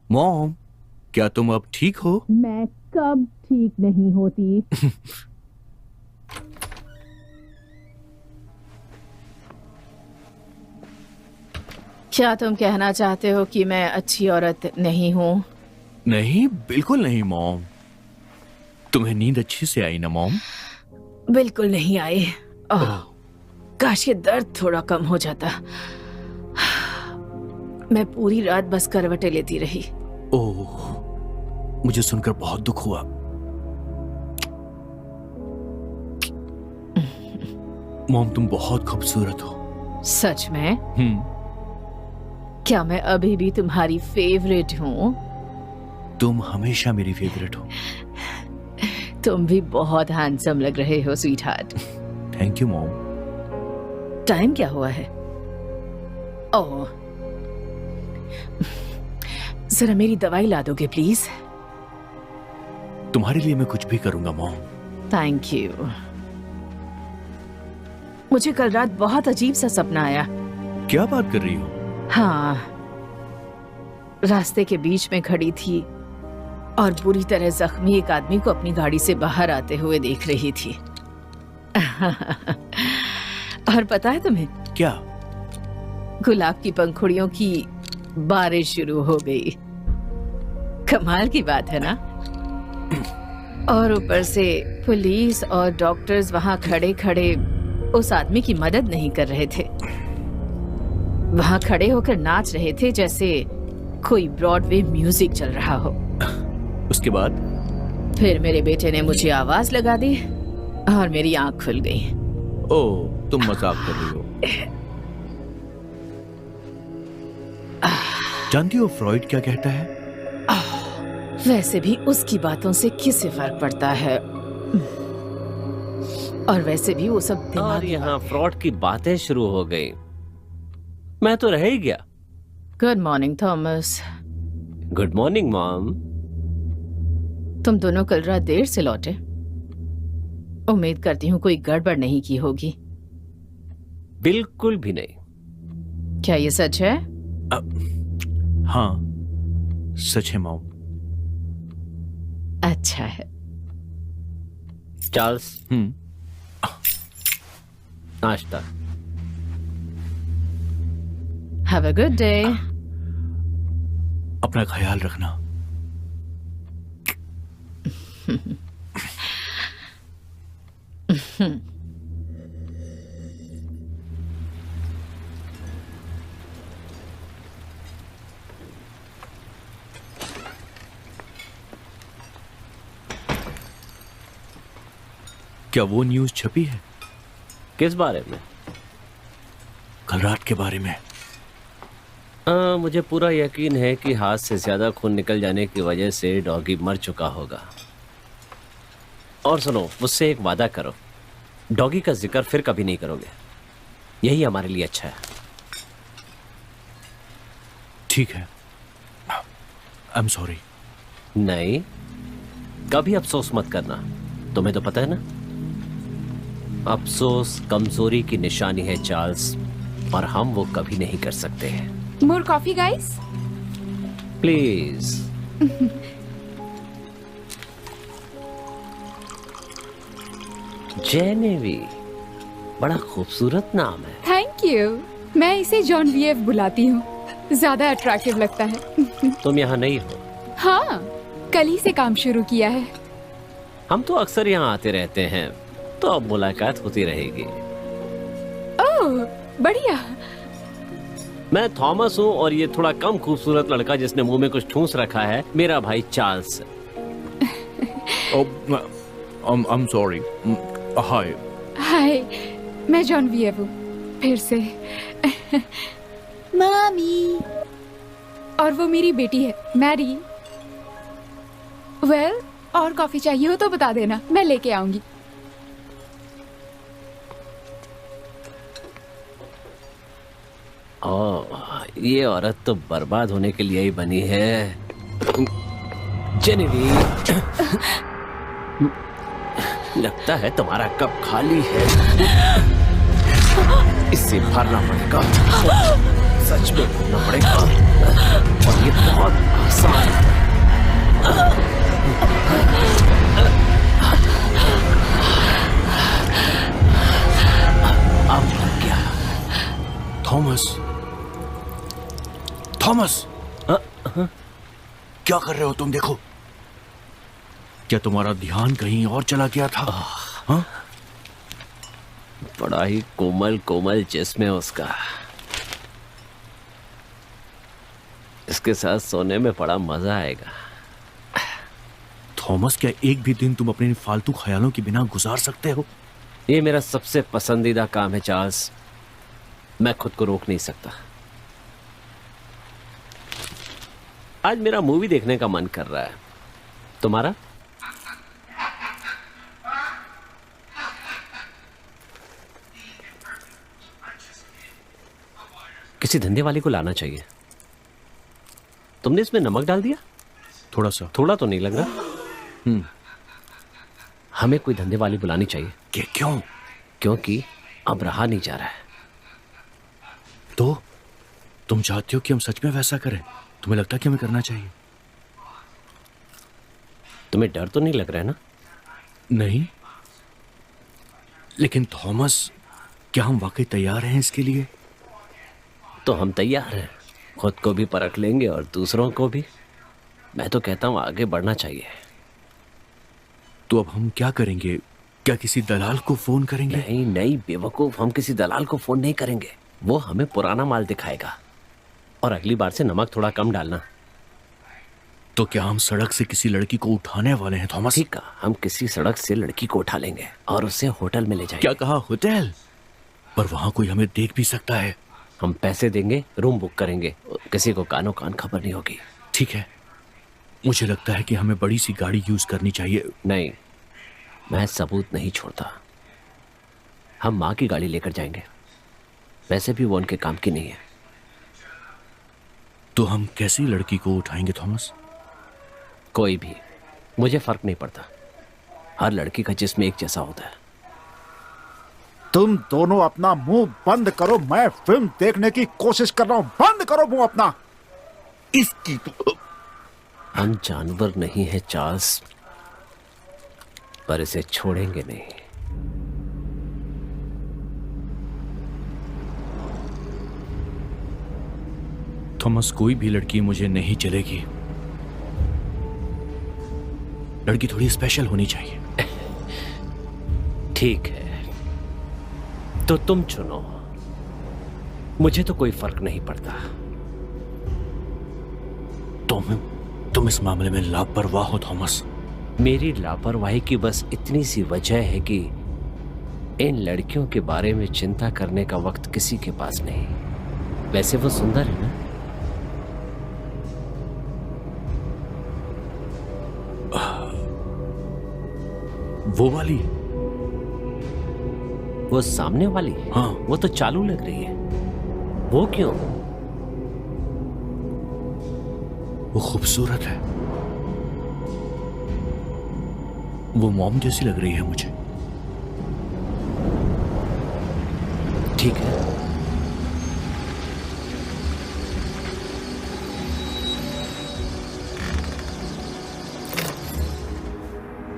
Mom, क्या तुम अब ठीक हो? मैं कब ठीक नहीं होती। क्या तुम कहना चाहते हो कि मैं अच्छी औरत नहीं हूँ? नहीं, बिल्कुल नहीं मॉम। तुम्हें नींद अच्छी से आई ना मॉम? बिल्कुल नहीं आई। ओह, काश ये दर्द थोड़ा कम हो जाता। मैं पूरी रात बस करवटें लेती रही। ओह, मुझे सुनकर बहुत दुख हुआ। मॉम, तुम बहुत खूबसूरत हो। सच में? क्या मैं अभी भी तुम्हारी फेवरेट हूँ? तुम हमेशा मेरी फेवरेट हो। तुम भी बहुत हैंडसम लग रहे हो sweet heart. Thank you mom. Time क्या हुआ है? ओह, जरा मेरी दवाई ला दोगे प्लीज? तुम्हारे लिए मैं कुछ भी करूंगा मॉम। Thank you. मुझे कल रात बहुत अजीब सा सपना आया। क्या बात कर रही हो? हाँ, रास्ते के बीच में खड़ी थी और बुरी तरह जख्मी एक आदमी को अपनी गाड़ी से बाहर आते हुए देख रही थी। और पता है तुम्हें क्या? गुलाब की पंखुड़ियों की बारिश शुरू हो गई। कमाल की बात है ना? और ऊपर से पुलिस और डॉक्टर्स वहां खड़े खड़े उस आदमी की मदद नहीं कर रहे थे। वहां खड़े होकर नाच रहे थे जैसे कोई ब्रॉडवे म्यूजिक चल रहा हो। उसके बाद? फिर मेरे बेटे ने मुझे आवाज लगा दी और मेरी आंख खुल गई। ओह, तुम मजाक कर रही हो। जानती हो फ्रॉइड क्या कहता है? वैसे भी उसकी बातों से किसे फर्क पड़ता है? और वैसे भी वो सब और यहाँ फ्रॉड की बातें शुरू हो गई। मैं तो रह ही गया। Good morning Thomas. Good morning mom. तुम दोनों कल रात देर से लौटे। उम्मीद करती हूँ कोई गड़बड़ नहीं की होगी। बिल्कुल भी नहीं। क्या ये सच है? हाँ, सच है मॉम। अच्छा है। चार्ल्स, नाश्ता। Have a good day. अपना ख्याल रखना। क्या वो न्यूज़ छपी है? किस बारे में? कल रात के बारे में। मुझे पूरा यकीन है कि हाथ से ज्यादा खून निकल जाने की वजह से डॉगी मर चुका होगा। और सुनो, मुझसे एक वादा करो, डॉगी का जिक्र फिर कभी नहीं करोगे। यही हमारे लिए अच्छा है। ठीक है, आई एम सॉरी। नहीं, कभी अफसोस मत करना। तुम्हें तो पता है ना, अफसोस कमजोरी की निशानी है चार्ल्स, और हम वो कभी नहीं कर सकते हैं। More coffee, guys? प्लीज। जेनेवी, बड़ा खूबसूरत नाम है। Thank you. मैं इसे जॉन वीएफ बुलाती हूँ। ज्यादा अट्रैक्टिव लगता है। तुम यहाँ नहीं हो? हाँ, कल ही से काम शुरू किया है। हम तो अक्सर यहाँ आते रहते हैं, तो अब मुलाकात होती रहेगी। ओह, बढ़िया। मैं थॉमस हूँ और ये थोड़ा कम खूबसूरत लड़का जिसने मुंह में कुछ ठूंस रखा है, मेरा भाई Charles. I am sorry. Hi. Hi, मैं जॉन वीएफ हूँ। फिर से। मामी। और वो मेरी बेटी है, मैरी। वेल, और कॉफी चाहिए हो तो बता देना, मैं लेके आऊंगी। ओह, ये औरत तो बर्बाद होने के लिए ही बनी है। जेनेवी, लगता है तुम्हारा कप खाली है। इससे भरना पड़ेगा। सच में ढूंढना पड़ेगा और ये बहुत आसान है। अब लग गया। थॉमस, थॉमस, क्या कर रहे हो तुम? देखो, क्या तुम्हारा ध्यान कहीं और चला गया था? हाँ? बड़ा ही कोमल कोमल जिस्म है उसका। इसके साथ सोने में बड़ा मजा आएगा। थॉमस, क्या एक भी दिन तुम अपने इन फालतू ख्यालों के बिना गुजार सकते हो? ये मेरा सबसे पसंदीदा काम है चार्ल्स। मैं खुद को रोक नहीं सकता। आज मेरा मूवी देखने का मन कर रहा है। तुम्हारा? किसी धंधे वाले को लाना चाहिए। तुमने इसमें नमक डाल दिया? थोड़ा सा। थोड़ा तो नहीं लग रहा। हमें कोई धंधे वाली बुलानी चाहिए। क्यों? क्योंकि अब रहा नहीं जा रहा है। तो तुम चाहते हो कि हम सच में वैसा करें? तुम्हें लगता है कि हमें करना चाहिए? तुम्हें डर तो नहीं लग रहा है ना? नहीं, लेकिन थॉमस, क्या हम वाकई तैयार हैं इसके लिए? तो हम तैयार हैं। खुद को भी परख लेंगे और दूसरों को भी। मैं तो कहता हूं आगे बढ़ना चाहिए। तो अब हम क्या करेंगे? क्या किसी दलाल को फोन करेंगे? नहीं नहीं बेवकूफ, हम किसी दलाल को फोन नहीं करेंगे। वो हमें पुराना माल दिखाएगा। और अगली बार से नमक थोड़ा कम डालना। तो क्या हम सड़क से किसी लड़की को उठाने वाले हैं थॉमस? ठीक है, हम किसी सड़क से लड़की को उठा लेंगे और उसे होटल में ले जाएंगे। क्या कहा? होटल? पर वहां कोई हमें देख भी सकता है। हम पैसे देंगे, रूम बुक करेंगे, किसी को कानो कान खबर नहीं होगी। ठीक है, मुझे लगता है कि हमें बड़ी सी गाड़ी यूज करनी चाहिए। नहीं, मैं सबूत नहीं छोड़ता। हम माँ की गाड़ी लेकर जाएंगे। वैसे भी वो उनके काम की नहीं है। तो हम कैसी लड़की को उठाएंगे थॉमस? कोई भी, मुझे फर्क नहीं पड़ता। हर लड़की का जिस्म एक जैसा होता है। तुम दोनों अपना मुंह बंद करो। मैं फिल्म देखने की कोशिश कर रहा हूं। बंद करो मुंह अपना। इसकी तो... हम जानवर नहीं है चार्ल्स, पर इसे छोड़ेंगे नहीं। थॉमस, कोई भी लड़की मुझे नहीं चलेगी। लड़की थोड़ी स्पेशल होनी चाहिए। ठीक है, तो तुम चुनो। मुझे तो कोई फर्क नहीं पड़ता। तुम इस मामले में लापरवाह हो थॉमस। मेरी लापरवाही की बस इतनी सी वजह है कि इन लड़कियों के बारे में चिंता करने का वक्त किसी के पास नहीं। वैसे वो सुंदर है ना? वो वाली? वो सामने वाली? हाँ। वो तो चालू लग रही है। वो क्यों? वो खूबसूरत है। वो मॉम जैसी लग रही है मुझे। ठीक है,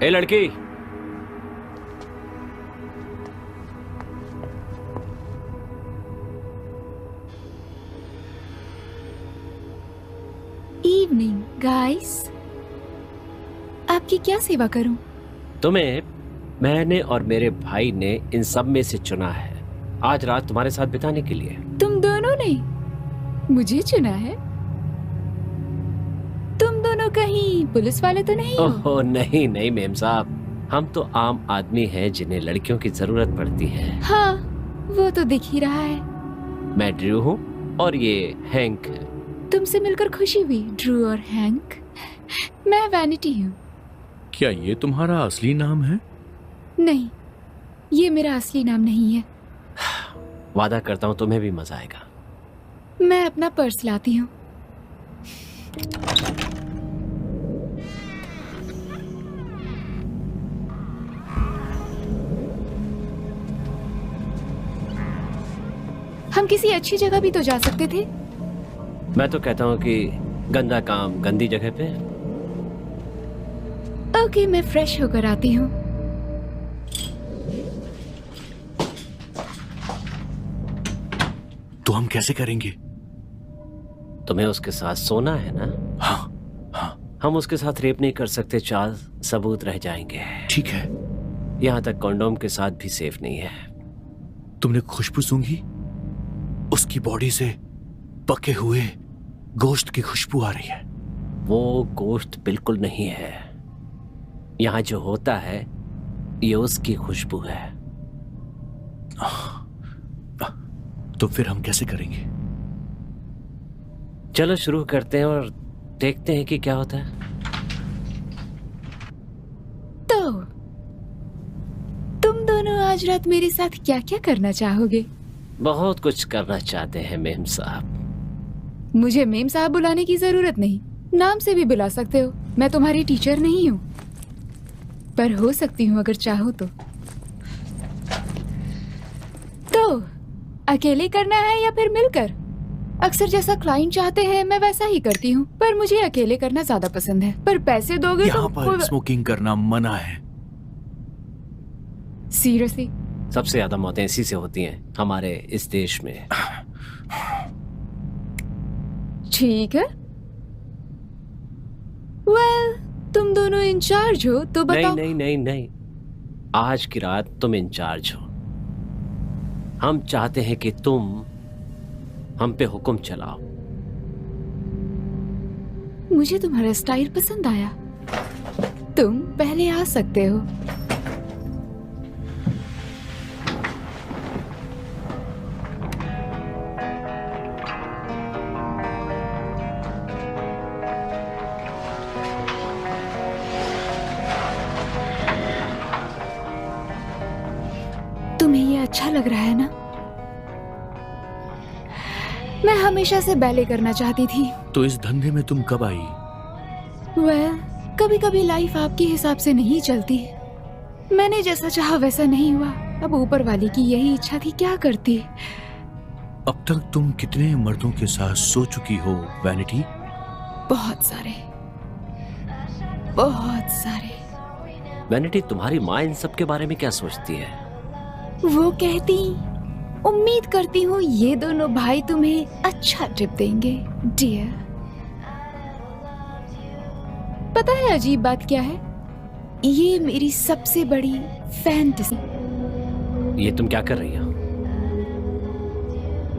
ए लड़की, इवनिंग गाइस, आपकी क्या सेवा करूं? तुम्हें मैंने और मेरे भाई ने इन सब में से चुना है आज रात तुम्हारे साथ बिताने के लिए। तुम दोनों ने मुझे चुना है? तुम दोनों कहीं पुलिस वाले तो नहीं हो? ओहो नहीं नहीं मेम साहब, हम तो आम आदमी हैं जिन्हें लड़कियों की जरूरत पड़ती है। हाँ, वो तो दिख ही रहा है। मैं ड्रू हूँ और ये हैंक है। तुमसे मिलकर खुशी हुई ड्रू और हैंक। मैं वैनिटी हूँ। क्या ये तुम्हारा असली नाम है? नहीं, ये मेरा असली नाम नहीं है। वादा करता हूँ तुम्हें भी मजा आएगा। मैं अपना पर्स लाती हूँ। हम किसी अच्छी जगह भी तो जा सकते थे। मैं तो कहता हूँ कि गंदा काम गंदी जगह पे। ओके, मैं फ्रेश होकर आती हूँ। तो हम कैसे करेंगे? तुम्हें उसके साथ सोना है ना? हाँ, हम उसके साथ रेप नहीं कर सकते चार्ल्स, सबूत रह जाएंगे। ठीक है। यहाँ तक कॉन्डोम के साथ भी सेफ नहीं है। तुमने खुशबू सूंघी? उसकी बॉडी से पके हुए गोश्त की खुशबू आ रही है। वो गोश्त बिल्कुल नहीं है। यहाँ जो होता है ये उसकी खुशबू है। तो फिर हम कैसे करेंगे? चलो शुरू करते हैं और देखते हैं कि क्या होता है। तो तुम दोनों आज रात मेरे साथ क्या क्या करना चाहोगे? बहुत कुछ करना चाहते हैं मेम साहब। मुझे मेम साहब बुलाने की जरूरत नहीं, नाम से भी बुला सकते हो। मैं तुम्हारी टीचर नहीं हूँ, पर हो सकती हूँ अगर चाहो तो। अकेले करना है या फिर मिलकर? अक्सर जैसा क्लाइंट चाहते हैं मैं वैसा ही करती हूँ, पर मुझे अकेले करना ज्यादा पसंद है। पर पैसे दोगे यहाँ तो पर स्मोकिंग करना मना है। सीरियसली? सबसे ज्यादा मौतें इसी से होती हैं हमारे इस देश में। ठीक है, वेल तुम दोनों इंचार्ज हो तो बताओ। नहीं नहीं नहीं नहीं, आज की रात तुम इंचार्ज हो। हम चाहते हैं कि तुम हम पे हुक्म चलाओ। मुझे तुम्हारा स्टाइल पसंद आया। तुम पहले आ सकते हो। तुम्हें ये अच्छा लग रहा है ना? मैं हमेशा से बैले करना चाहती थी। तो इस धंधे में तुम कब आई? वेल, कभी कभी लाइफ आपके हिसाब से नहीं चलती। मैंने जैसा चाहा वैसा नहीं हुआ। अब ऊपर वाली की यही इच्छा थी, क्या करती। अब तक तुम कितने मर्दों के साथ सो चुकी हो वैनिटी? बहुत सारे, बहुत सारे। वैनिटी, तुम्हारी माँ इन सब के बारे में क्या सोचती है? वो कहती, उम्मीद करती हूँ ये दोनों भाई तुम्हें अच्छा टिप देंगे डियर। पता है अजीब बात क्या है? ये मेरी सबसे बड़ी फैंटेसी। ये तुम क्या कर रही हो?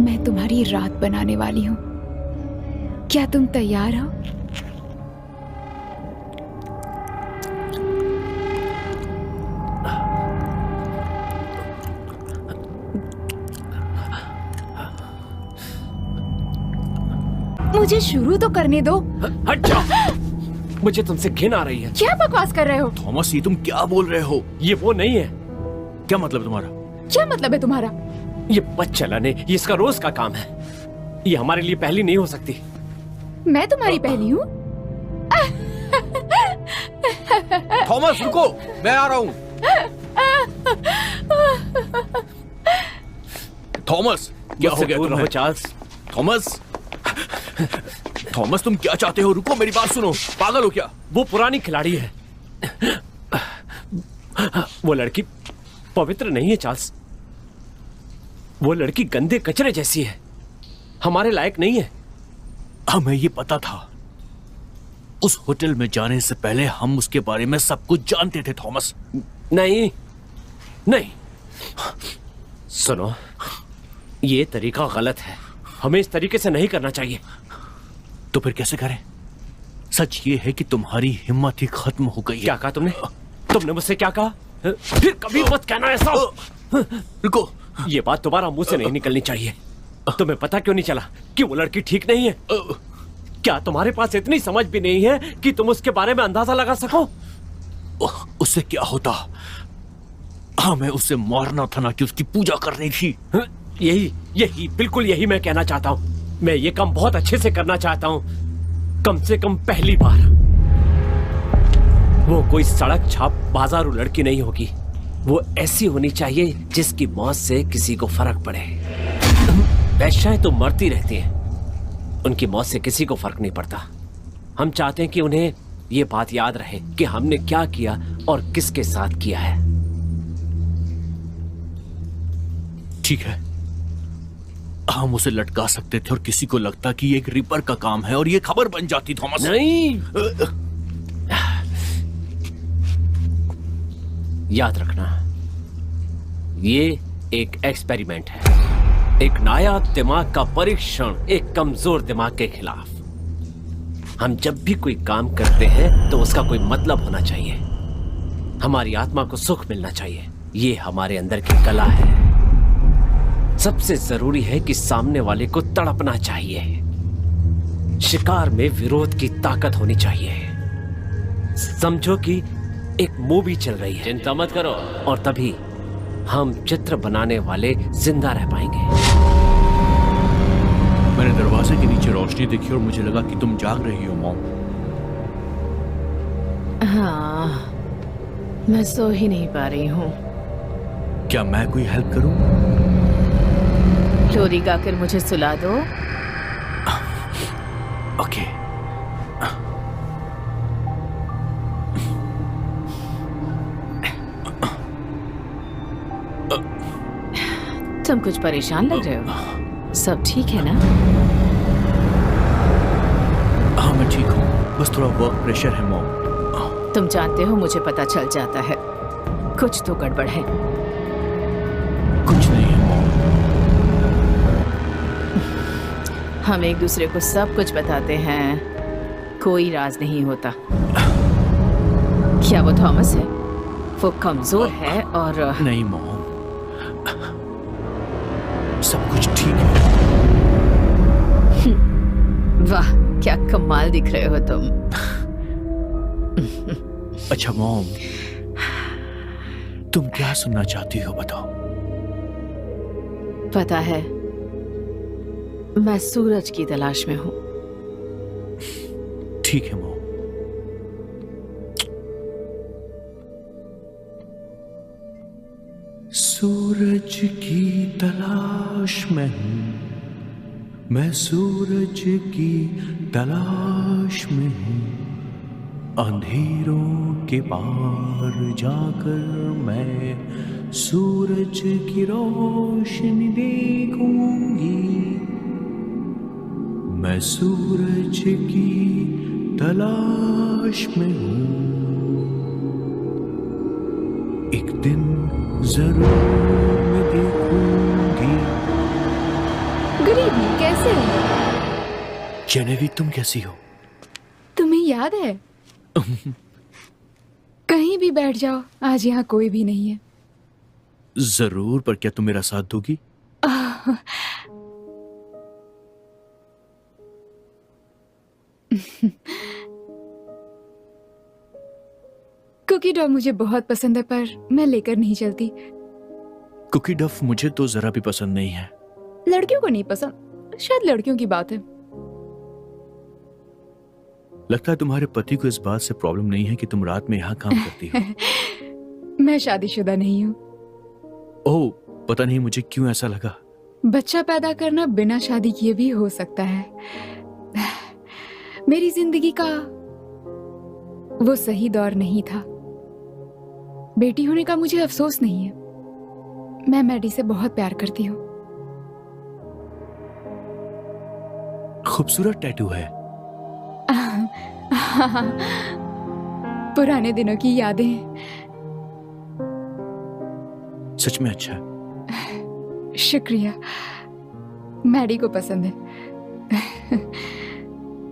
मैं तुम्हारी रात बनाने वाली हूँ। क्या तुम तैयार हो? मुझे शुरू तो करने दो। हट जाओ, मुझे तुमसे घिन आ रही है। क्या बकवास कर रहे हो? थॉमस, ये तुम क्या बोल रहे हो? ये वो नहीं है। क्या मतलब तुम्हारा? क्या मतलब है तुम्हारा? ये बच चलाने, ये इसका रोज का काम है। ये हमारे लिए पहली नहीं हो सकती। मैं तुम्हारी पहली हूँ? थॉमस रुको, मैं आ रहा हूँ। थॉमस, क्या हो गया तुम्हें? चार्ल्स। थॉमस, थॉमस तुम क्या चाहते हो? रुको, मेरी बात सुनो। पागल हो क्या? वो पुरानी खिलाड़ी है। वो लड़की पवित्र नहीं है चार्ल्स। वो लड़की गंदे कचरे जैसी है, हमारे लायक नहीं है। हमें ये पता था। उस होटल में जाने से पहले हम उसके बारे में सब कुछ जानते थे थॉमस। नहीं नहीं, सुनो, ये तरीका गलत है। हमें इस तरीके से नहीं करना चाहिए। तो फिर कैसे करें? सच ये है कि तुम्हारी हिम्मत ही खत्म हो गई है। क्या कहा तुमने? तुमने मुझसे क्या कहा? फिर कभी मत कहना ऐसा। रुको, ये बात तुम्हारा मुंह से नहीं निकलनी चाहिए। तुम्हें पता क्यों नहीं चला कि वो लड़की ठीक नहीं है? क्या तुम्हारे पास इतनी समझ भी नहीं है कि तुम उसके बारे में अंदाजा लगा सको? उससे क्या होता? हमें उसे मारना था ना कि उसकी पूजा करनी थी। यही बिल्कुल यही मैं कहना चाहता हूँ। मैं ये काम बहुत अच्छे से करना चाहता हूँ, कम से कम पहली बार। वो कोई सड़क छाप बाजारू लड़की नहीं होगी। वो ऐसी होनी चाहिए जिसकी मौत से किसी को फर्क पड़े। वैश्याएं तो मरती रहती हैं, उनकी मौत से किसी को फर्क नहीं पड़ता। हम चाहते हैं कि उन्हें ये बात याद रहे कि हमने क्या किया और किसके साथ किया है। ठीक है, हम उसे लटका सकते थे और किसी को लगता कि ये एक रिपर का काम है और ये खबर बन जाती थॉमस। नहीं, याद रखना, ये एक एक्सपेरिमेंट है, एक नायाब दिमाग का परीक्षण एक कमजोर दिमाग के खिलाफ। हम जब भी कोई काम करते हैं तो उसका कोई मतलब होना चाहिए। हमारी आत्मा को सुख मिलना चाहिए। ये हमारे अंदर की कला है। सबसे जरूरी है कि सामने वाले को तड़पना चाहिए। शिकार में विरोध की ताकत होनी चाहिए। समझो कि एक मूवी चल रही है, चिंता मत करो, और तभी हम चित्र बनाने वाले जिंदा रह पाएंगे। मैंने दरवाजे के नीचे रोशनी देखी और मुझे लगा कि तुम जाग रही हो मॉम। हाँ, मैं सो ही नहीं पा रही हूँ। क्या मैं कोई हेल्प करूं? लोरी गाकर मुझे सुला दो। ओके। तुम कुछ परेशान लग रहे हो। सब ठीक है ना? हाँ मैं ठीक हूँ, बस थोड़ा वर्क प्रेशर है मॉम। तुम जानते हो मुझे पता चल जाता है, कुछ तो गड़बड़ है। कुछ नहीं है मॉम। हम एक दूसरे को सब कुछ बताते हैं, कोई राज नहीं होता। क्या वो थॉमस है? वो कमजोर है और नहीं मॉम, सब कुछ ठीक है। वाह, क्या कमाल दिख रहे हो तुम। अच्छा मॉम, तुम क्या सुनना चाहती हो बताओ। पता है, मैं सूरज की तलाश में हूँ। ठीक है मॉम। सूरज की तलाश में हूँ, मैं सूरज की तलाश में हूँ। अंधेरों के पार जाकर मैं सूरज की रोशनी देखूंगी। मैं सूरज की तलाश में हूँ, एक दिन जरूर मैं देखूंगी। गुड इवनिंग, कैसे हो? जेनेवी, तुम कैसी हो? तुम्हें याद है? कहीं भी बैठ जाओ, आज यहाँ कोई भी नहीं है। जरूर, पर क्या तुम मेरा साथ दोगी? कुकी डॉ मुझे बहुत पसंद है, पर मैं लेकर नहीं चलती। कुकी डफ मुझे तो जरा भी पसंद नहीं है। लड़कियों को नहीं पसंद, शायद लड़कियों की बात है। लगता है तुम्हारे पति को इस बात से प्रॉब्लम नहीं है कि तुम रात में यहाँ काम करती हो। मैं शादीशुदा नहीं हूँ। ओह, पता नहीं मुझे क्यों ऐसा लगा। बच्चा पैदा करना बिना शादी किए भी हो सकता है। मेरी जिंदगी का वो सही दौर नहीं था। बेटी होने का मुझे अफसोस नहीं है। मैं मैडी से बहुत प्यार करती हूँ। खूबसूरत टैटू है। पुराने दिनों की यादें। सच में अच्छा है। शुक्रिया, मैडी को पसंद है।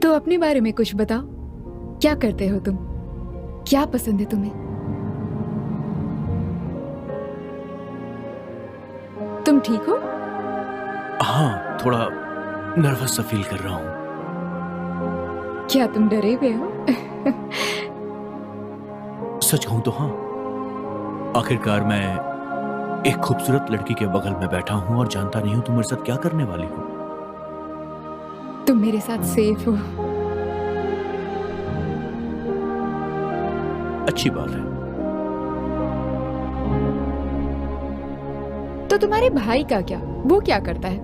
तो अपने बारे में कुछ बताओ, क्या करते हो तुम? क्या पसंद है तुम्हें? तुम ठीक हो? हाँ, थोड़ा नर्वस सा फील कर रहा हूँ। क्या तुम डरे हुए हो? सच कहूं तो हाँ, आखिरकार मैं एक खूबसूरत लड़की के बगल में बैठा हूं और जानता नहीं हूं तुम मेरे साथ क्या करने वाली हो। तुम मेरे साथ सेफ हो। अच्छी बात है। तो तुम्हारे भाई का क्या? वो क्या करता है?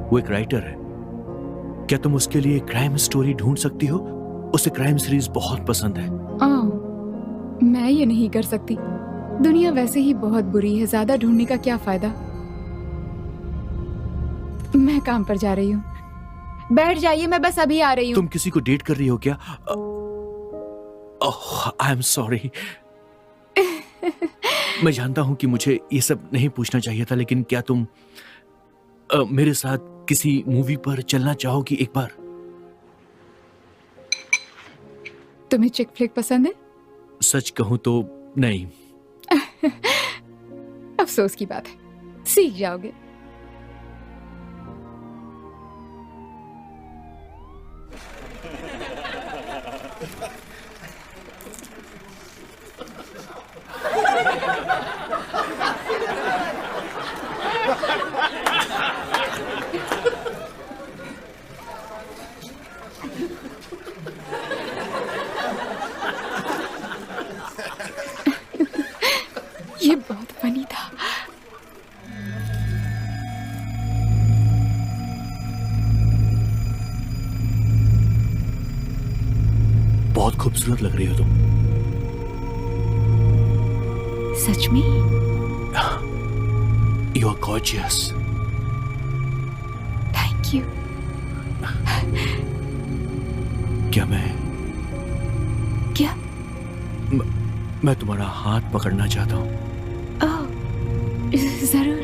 वो एक राइटर है। क्या तुम उसके लिए क्राइम स्टोरी ढूंढ सकती हो? उसे क्राइम सीरीज बहुत पसंद है। मैं ये नहीं कर सकती। दुनिया वैसे ही बहुत बुरी है, ज्यादा ढूंढने का क्या फायदा। मैं काम पर जा रही हूँ, बैठ जाइए, मैं बस अभी आ रही हूँ। तुम किसी को डेट कर रही हो क्या? आई एम सॉरी। मैं जानता हूं कि मुझे ये सब नहीं पूछना चाहिए था, लेकिन क्या तुम मेरे साथ किसी मूवी पर चलना चाहोगी एक बार? तुम्हें चिक फ्लिक पसंद है? सच कहूं तो नहीं। अफसोस की बात है, सीख जाओगे। ये बहुत फनी था। बहुत खूबसूरत लग रही हो तुम। सच में? You are gorgeous. Thank you. क्या क्या? मैं तुम्हारा हाथ पकड़ना चाहता हूँ। ओह, जरूर।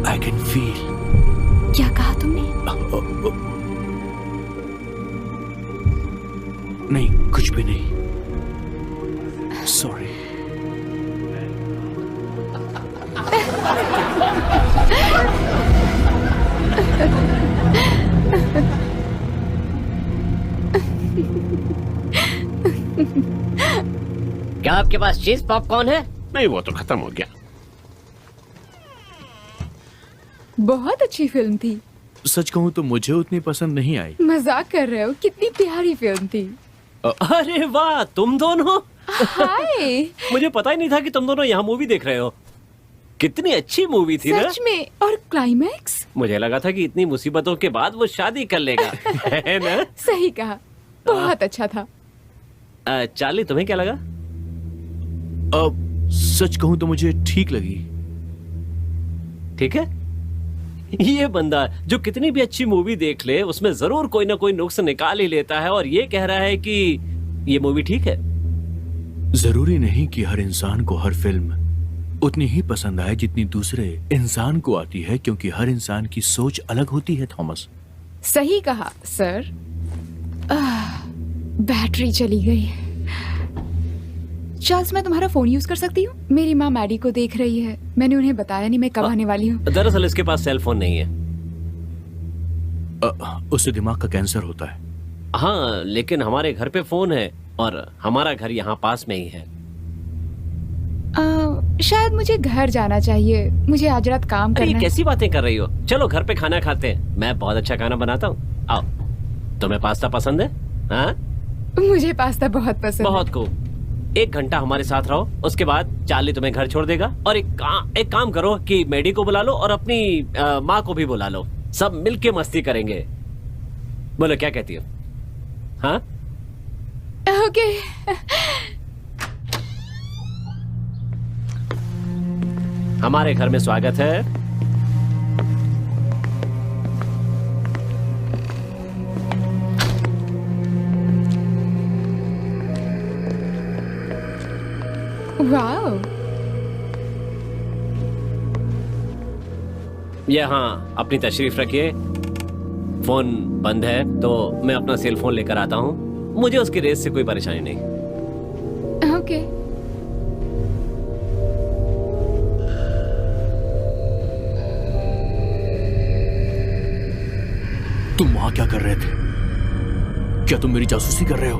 I can feel. क्या कहा तुमने? नहीं, कुछ भी नहीं। सॉरी। क्या आपके पास चीज पॉपकॉर्न है? नहीं, वो तो खत्म हो गया। बहुत अच्छी फिल्म थी। सच कहूं तो मुझे उतनी पसंद नहीं आई। मजाक कर रहे हो? कितनी प्यारी फिल्म थी। अरे वाह, तुम दोनों। हाय। मुझे पता ही नहीं था कि तुम दोनों यहाँ मूवी देख रहे हो। कितनी अच्छी मूवी थी ना? सच में। और क्लाइमैक्स? मुझे लगा था कि इतनी मुसीबतों के बाद वो शादी कर लेगा। है ना? सही कहा, बहुत अच्छा था। चार्ली, तुम्हें क्या लगा? सच कहूं तो मुझे ठीक लगी। ठीक है। ये बंदा जो कितनी भी अच्छी मूवी देख ले, उसमें जरूर कोई ना कोई नुक्स निकाल ही लेता है और ये कह रहा है कि ये मूवी ठीक है। जरूरी नहीं कि हर इंसान को हर फिल्म उतनी ही पसंद आए जितनी दूसरे इंसान को आती है, क्योंकि हर इंसान की सोच अलग होती है। थॉमस, सही कहा सर। बैटरी चली गई। चार्ल्स, मैं तुम्हारा फोन यूज कर सकती हूँ? मेरी माँ मैडी को देख रही है। मैंने उन्हें बताया नहीं मैं कब आने वाली हूँ। दरअसल इसके पास सेल फोन नहीं है। उससे दिमाग का कैंसर होता है। हाँ, लेकिन हमारे घर पे फोन है और हमारा घर यहाँ पास में ही है। शायद मुझे घर जाना चाहिए। मुझे आज रात काम अरे करना है। कैसी बातें कर रही हो? चलो घर पे खाना खाते हैं। मैं बहुत अच्छा खाना बनाता हूँ। आओ। तुम्हें पास्ता पसंद है? हाँ, मुझे पास्ता बहुत पसंद बहुत खूब। 1 घंटा हमारे साथ रहो, उसके बाद चार्ली तुम्हें घर छोड़ देगा। और एक काम करो कि मैडी को बुला लो और अपनी माँ को भी बुला लो। सब मिलके मस्ती करेंगे। बोलो, क्या कहती हो? हाँ, है। ओके। हमारे घर में स्वागत है। वाओ। यहाँ अपनी तशरीफ रखिए। फोन बंद है तो मैं अपना सेल फोन लेकर आता हूँ। मुझे उसकी रेस से कोई परेशानी नहीं। ओके। तुम वहां क्या कर रहे थे? क्या तुम मेरी जासूसी कर रहे हो?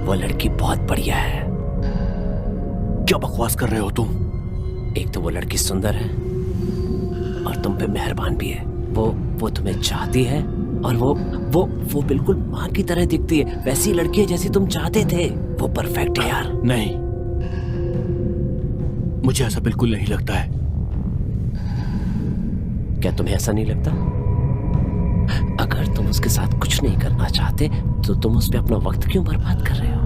वो लड़की बहुत बढ़िया है। क्या बकवास कर रहे हो तुम? एक तो वो लड़की सुंदर है और तुम पे मेहरबान भी है। वो तुम्हें चाहती है और वो बिल्कुल माँ की तरह दिखती है, वैसी लड़की है जैसी तुम चाहते थे। वो परफेक्ट है यार। नहीं, मुझे ऐसा बिल्कुल नहीं लगता है। क्या तुम्हें ऐसा नहीं लगता? अगर तुम उसके साथ कुछ नहीं करना चाहते तो तुम उस पे अपना वक्त क्यों बर्बाद कर रहे हो?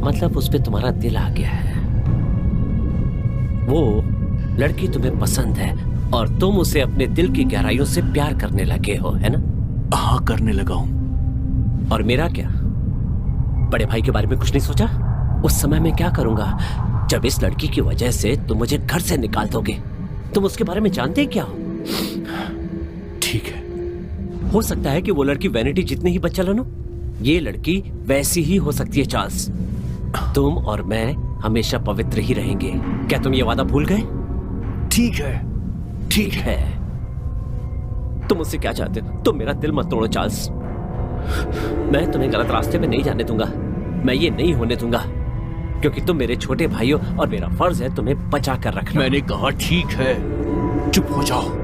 मतलब उस पे तुम्हारा दिल आ गया है। वो लड़की तुम्हें पसंद है और तुम उसे अपने दिल की गहराइयों से प्यार करने लगे हो, है ना? हाँ, करने लगा हूं। और मेरा क्या? बड़े भाई के बारे में कुछ नहीं सोचा? उस समय मैं क्या करूंगा जब इस लड़की की वजह से तुम मुझे घर से निकाल दोगे? तुम उसके बारे में जानते क्या हो? ठीक है, हो सकता है कि वो लड़की वैनिटी जितनी ही बच्चा हो, ये लड़की वैसी ही हो सकती है चार्ल्स। तुम और मैं हमेशा पवित्र ही रहेंगे। क्या तुम ये वादा भूल गए? ठीक है, ठीक है। तुम मुझसे क्या चाहते हो? तुम मेरा दिल मत तोड़ो चार्ल्स। मैं तुम्हें गलत रास्ते पे नहीं जाने दूंगा। मैं ये नहीं होने दूंगा, क्योंकि तुम मेरे छोटे भाई हो और मेरा फर्ज है तुम्हें बचा कर रखना। मैंने कहा ठीक है, चुप हो जाओ।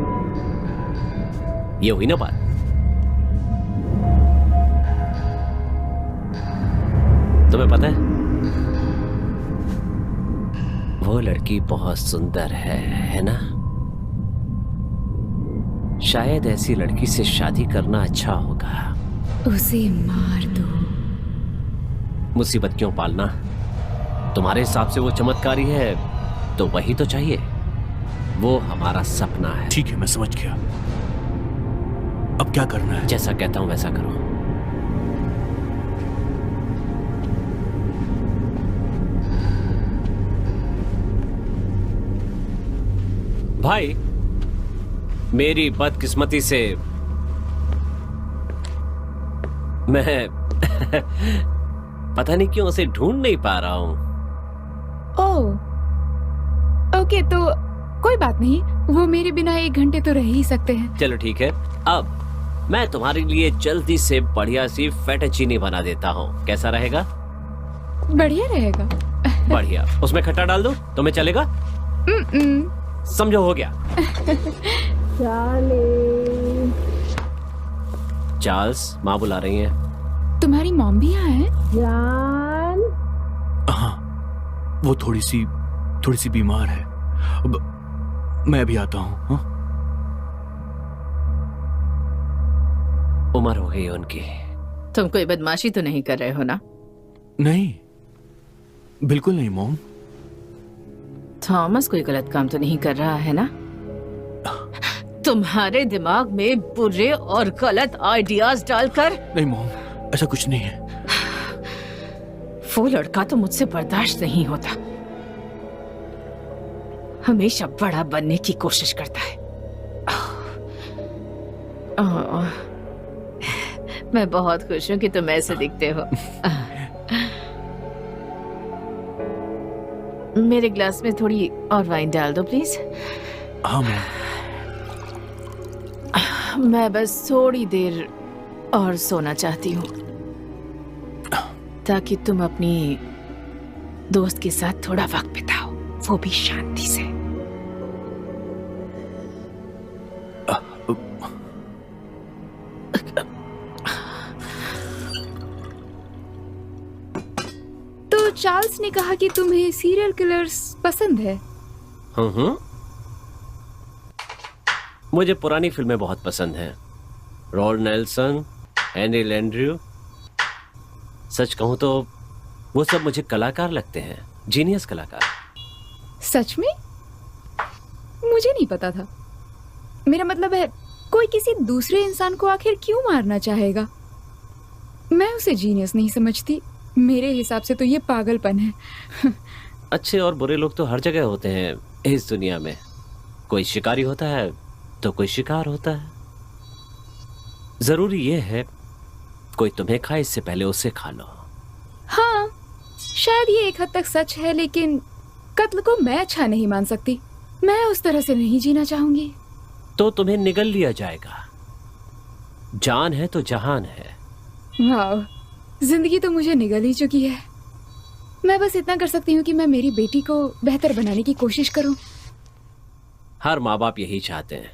ये हुई ना बात? तुम्हें पता है वो लड़की बहुत सुंदर है ना? शायद ऐसी लड़की से शादी करना अच्छा होगा। उसे मार दो। मुसीबत क्यों पालना? तुम्हारे हिसाब से वो चमत्कारी है तो वही तो चाहिए। वो हमारा सपना है। ठीक है, मैं समझ गया। अब क्या करना है? जैसा कहता हूं वैसा करो। भाई, मेरी बदकिस्मती से मैं पता नहीं क्यों उसे ढूंढ नहीं पा रहा हूं। ओह, ओके, तो कोई बात नहीं, वो मेरे बिना 1 घंटे तो रह ही सकते हैं। चलो ठीक है, अब मैं तुम्हारे लिए जल्दी से बढ़िया सी फेटाचीनी बना देता हूँ। कैसा रहेगा? बढ़िया रहेगा। बढ़िया। उसमें खट्टा डाल दो? तुम्हें चलेगा? समझो, हो गया। चार्ल्स, माँ बुला रही हैं। तुम्हारी मॉम भी यहाँ है? हाँ, वो थोड़ी सी बीमार है। अब मैं भी आता हूँ। हाँ? उम्र हो गई है उनकी। तुम कोई बदमाशी तो नहीं कर रहे हो ना? नहीं, बिल्कुल नहीं मॉम। थॉमस कोई गलत काम तो नहीं कर रहा है ना? तुम्हारे दिमाग में बुरे और गलत आइडियाज डालकर? नहीं मॉम, ऐसा कुछ नहीं है। वो लड़का तो मुझसे बर्दाश्त नहीं होता। हमेशा बड़ा बनने की कोशिश करता है। मैं बहुत खुश हूँ कि तुम ऐसे दिखते हो। मेरे ग्लास में थोड़ी और वाइन डाल दो प्लीज। हाँ मॉम। मैं बस थोड़ी देर और सोना चाहती हूँ, ताकि तुम अपनी दोस्त के साथ थोड़ा वक्त बिताओ, वो भी शांति से। तो चार्ल्स ने कहा कि तुम्हें सीरियल किलर्स पसंद है। मुझे पुरानी फिल्में बहुत पसंद हैं। रॉल नेल्सन, हेनरी लैंड्रयू। सच कहूं तो वो सब मुझे कलाकार लगते हैं, जीनियस कलाकार। सच में? मुझे नहीं पता था। मेरा मतलब है, कोई किसी दूसरे इंसान को आखिर क्यों मारना चाहेगा? मैं उसे जीनियस नहीं समझती। मेरे हिसाब से तो ये पागलपन है। अच्छे और बुरे लोग तो हर जगह होते हैं इस दुनिया में। कोई शिकारी होता है तो कोई शिकार होता है। जरूरी ये है कोई तुम्हें खाए इससे पहले उसे खा लो। हाँ, शायद ये एक हद तक सच है, लेकिन कत्ल को मैं अच्छा नहीं मान सकती। मैं उस तरह से नहीं जीना चाहूंगी। तो तुम्हें निगल लिया जाएगा। जान है तो जहान है। वाह, जिंदगी तो मुझे निगल ही चुकी है। मैं बस इतना कर सकती हूँ कि मैं मेरी बेटी को बेहतर बनाने की कोशिश करूँ। हर माँ बाप यही चाहते हैं,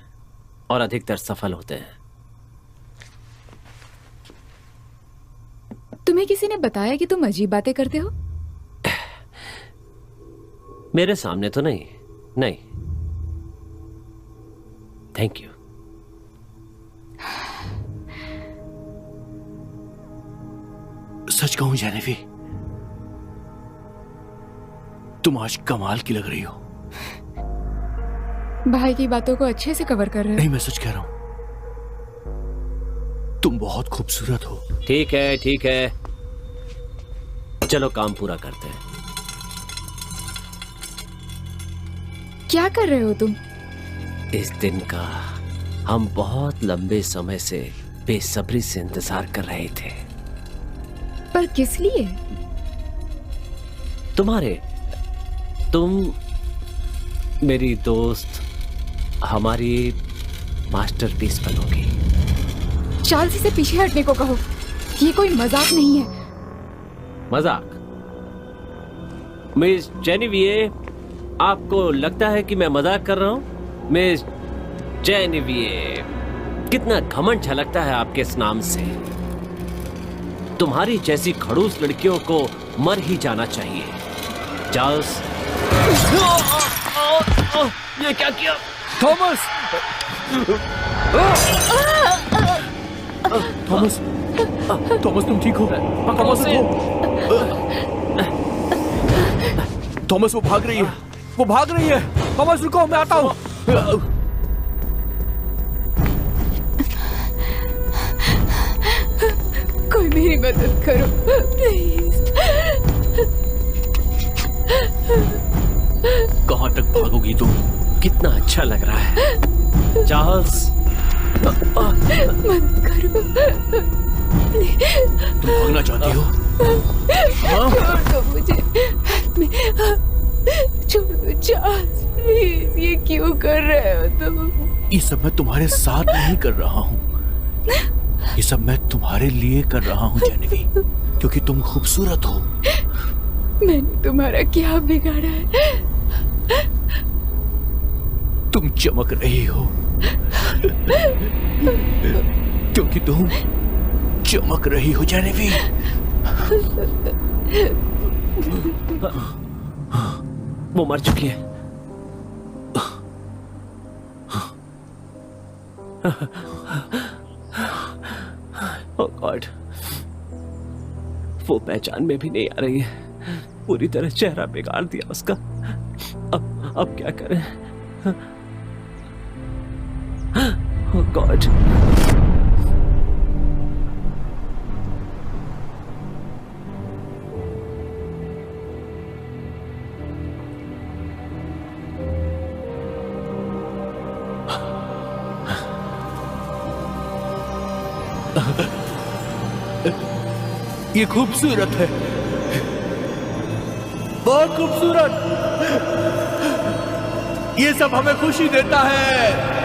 और अधिकतर सफल होते हैं। तुम्हें किसी ने बताया कि तुम अजीब बातें करते हो? मेरे सामने तो नहीं। नहीं, थैंक यू। सच कहूं जेनेवी, तुम आज कमाल की लग रही हो। भाई की बातों को अच्छे से कवर कर रहे हो। नहीं, मैं सच कह रहा हूं, तुम बहुत खूबसूरत हो। ठीक है, ठीक है, चलो काम पूरा करते हैं। क्या कर रहे हो तुम? इस दिन का हम बहुत लंबे समय से बेसब्री से इंतजार कर रहे थे। पर किस लिए? तुम मेरी दोस्त, हमारी मास्टरपीस बनोगी। चार्ल्स से पीछे हटने को कहो, ये कोई मजाक नहीं है। मजाक? मिस जेनेविये, आपको लगता है कि मैं मजाक कर रहा हूं? मिस जेनेविये, कितना घमंड झलकता है आपके इस नाम से। तुम्हारी जैसी खड़ूस लड़कियों को मर ही जाना चाहिए। चार्ल्स, ये क्या किया? थॉमस! थॉमस! थॉमस, तुम ठीक हो? थॉमस, थॉमस, वो भाग रही है, वो भाग रही है। थॉमस रुको, मैं आता हूं। कोई मेरी मदद करो प्लीज। कहां तक भागोगी तुम? कितना अच्छा लग रहा है। चार्ल्स, मदद करो। तुम भागना चाहती हो? हाँ? छोड़ दो मुझे। छोड़ो चार्ल्स, प्लीज। ये क्यों कर रहे हो तुम? ये सब मैं तुम्हारे साथ नहीं कर रहा हूँ, ये सब मैं तुम्हारे लिए कर रहा हूँ जेनेवी, क्योंकि तुम खूबसूरत हो। मैंने तुम्हारा क्या बिगाड़ा है? तुम चमक रही हो, क्योंकि तुम चमक रही हो जेनेवी। वो मर चुकी है। ओह गॉड, वो पहचान में भी नहीं आ रही है। पूरी तरह चेहरा बिगाड़ दिया उसका। अब क्या करें? ओह गॉड। ये खूबसूरत है, बहुत खूबसूरत। ये सब हमें खुशी देता है।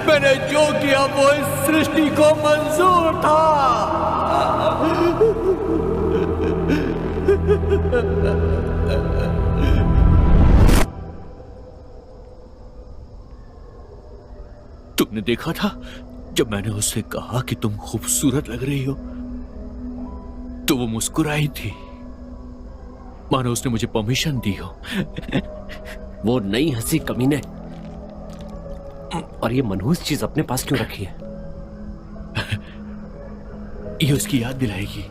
मैंने जो किया वो इस सृष्टि को मंजूर था। तुमने देखा था जब मैंने उससे कहा कि तुम खूबसूरत लग रही हो, तो वो मुस्कुराई थी, मानो उसने मुझे परमिशन दी हो। वो नई हंसी कमीने, और ये मनहूस चीज अपने पास क्यों रखी है? ये उसकी याद दिलाएगी।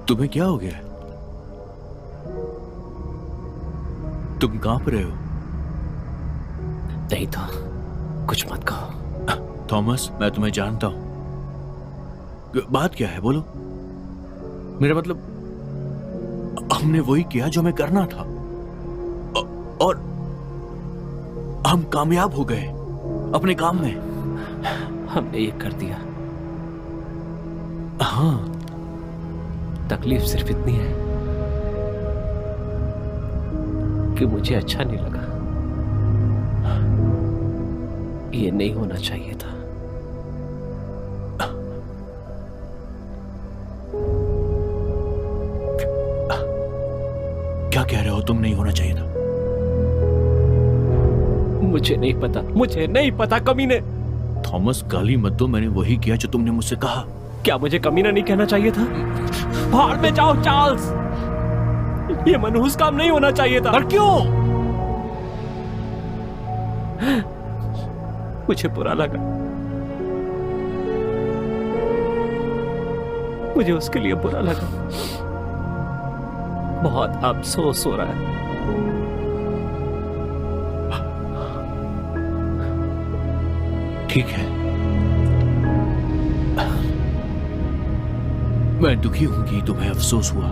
तुम्हें क्या हो गया? तुम कांप रहे हो? नहीं तो कुछ मत कहो। थॉमस, मैं तुम्हें जानता हूं। बात क्या है, बोलो। मेरा मतलब, हमने वही किया जो हमें करना था, और हम कामयाब हो गए अपने काम में। हमने ये कर दिया। हाँ, तकलीफ सिर्फ इतनी है कि मुझे अच्छा नहीं लगा। ये नहीं होना चाहिए था। क्या कह रहे हो? तुम नहीं होना चाहिए था? मुझे नहीं पता कमीने। थॉमस गाली मत दो, मैंने वही किया जो तुमने मुझसे कहा। क्या मुझे कमीना नहीं कहना चाहिए था? भाड़ में जाओ चार्ल्स, ये मनहूस काम नहीं होना चाहिए था। पर क्यों? मुझे बुरा लगा, मुझे उसके लिए बुरा लगा, बहुत अफसोस हो रहा है। ठीक है, मैं दुखी हूं कि तुम्हें अफसोस हुआ।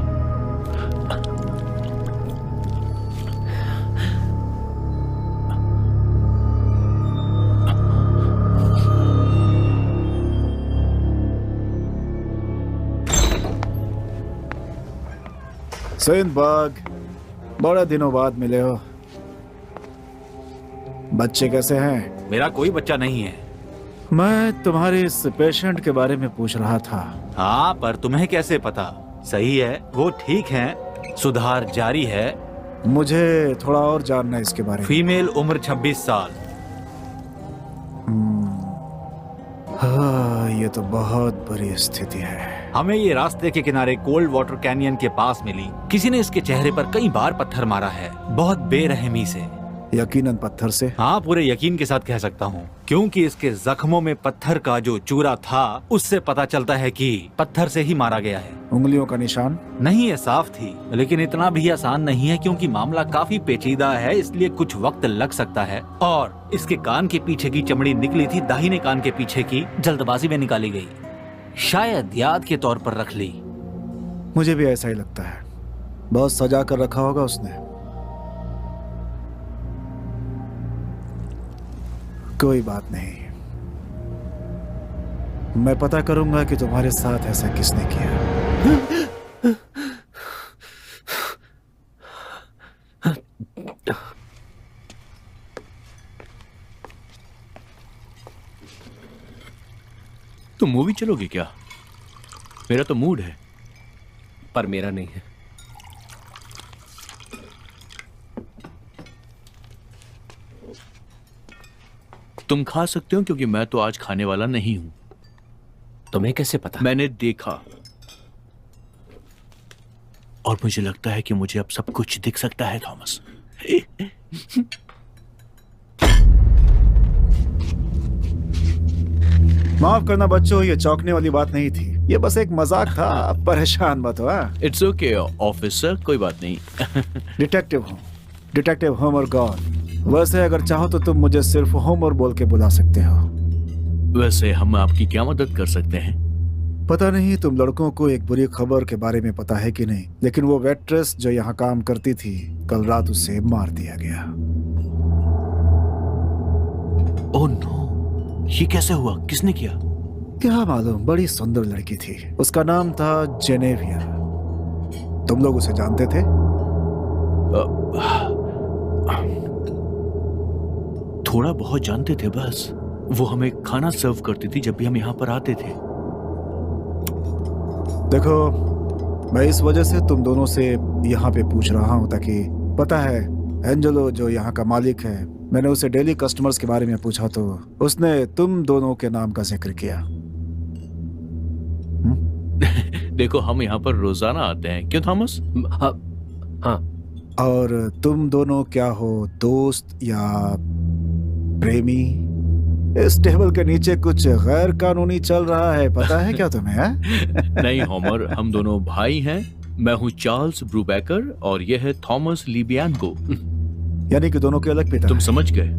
सिंदबाग, बड़े दिनों बाद मिले हो। बच्चे कैसे हैं? मेरा कोई बच्चा नहीं है। मैं तुम्हारे इस पेशेंट के बारे में पूछ रहा था। हाँ, पर तुम्हें कैसे पता? सही है, वो ठीक हैं, सुधार जारी है। मुझे थोड़ा और जानना है इसके बारे में। फीमेल, उम्र 26 साल। हाँ, ये तो बहुत बुरी स्थिति है। हमें ये रास्ते के किनारे कोल्ड वाटर कैनियन के पास मिली। किसी ने इसके चेहरे पर कई बार पत्थर मारा है, बहुत बेरहमी से। यकीनन पत्थर से? हाँ, पूरे यकीन के साथ कह सकता हूँ, क्योंकि इसके जख्मों में पत्थर का जो चूरा था उससे पता चलता है कि पत्थर से ही मारा गया है। उंगलियों का निशान? नहीं, ये साफ थी, लेकिन इतना भी आसान नहीं है क्योंकि मामला काफी पेचीदा है, इसलिए कुछ वक्त लग सकता है। और इसके कान के पीछे की चमड़ी निकली थी, दाहिने कान के पीछे की जल्दबाजी में निकाली गई, शायद याद के तौर पर रख ली। मुझे भी ऐसा ही लगता है, बहुत सजा कर रखा होगा उसने। कोई बात नहीं, मैं पता करूंगा कि तुम्हारे साथ ऐसा किसने किया। तुम मूवी चलोगे क्या? मेरा तो मूड है। पर मेरा नहीं है। तुम खा सकते हो क्योंकि मैं तो आज खाने वाला नहीं हूं। तुम्हें कैसे पता? मैंने देखा और मुझे लगता है कि मुझे अब सब कुछ दिख सकता है थॉमस। माफ करना बच्चों, ये चौंकने वाली बात नहीं थी, ये बस एक मजाक था। आप परेशान मत हो। इट्स ओके ऑफिसर, कोई बात नहीं। डिटेक्टिव हूँ, डिटेक्टिव होमर गॉन। वैसे अगर चाहो तो तुम मुझे सिर्फ होमर बोल के बुला सकते हो। वैसे हम आपकी क्या मदद कर सकते हैं? पता नहीं तुम लड़कों को एक बुरी खबर के बारे में पता है कि नहीं, लेकिन वो वेट्रेस जो यहाँ काम करती थी, कल रात उसे मार दिया गया। ओह नो, ये कैसे हुआ? किसने किया? क्या मालूम, बड़ी सुंदर लड़की थी, उसका नाम था जेनेविया। तुम लोग उसे जानते थे? थोड़ा बहुत जानते थे बस। वो हमें खाना सर्व करती थी जब भी हम यहाँ पर आते थे। देखो, मैं इस वजह से तुम दोनों से यहाँ पे पूछ रहा हूँ ताकि पता है, एंजेलो जो यहाँ का मालिक है, मैंने उसे डेली कस्टमर्स के बारे में पूछा तो उसने तुम दोनों के नाम का जिक्र किया। देखो, हम यहाँ पर रोजाना आते हैं, क्यों थॉमस? हाँ। और तुम दोनों क्या हो, दोस्त या प्रेमी? इस टेबल के नीचे कुछ गैर कानूनी चल रहा है, पता है क्या तुम्हें? नहीं होमर, हम दोनों भाई हैं। मैं हूँ चार्ल्स ब्रूबेकर और यह है थॉमस लिबियानको। यानी कि दोनों के अलग पिता तुम हैं। समझ गए।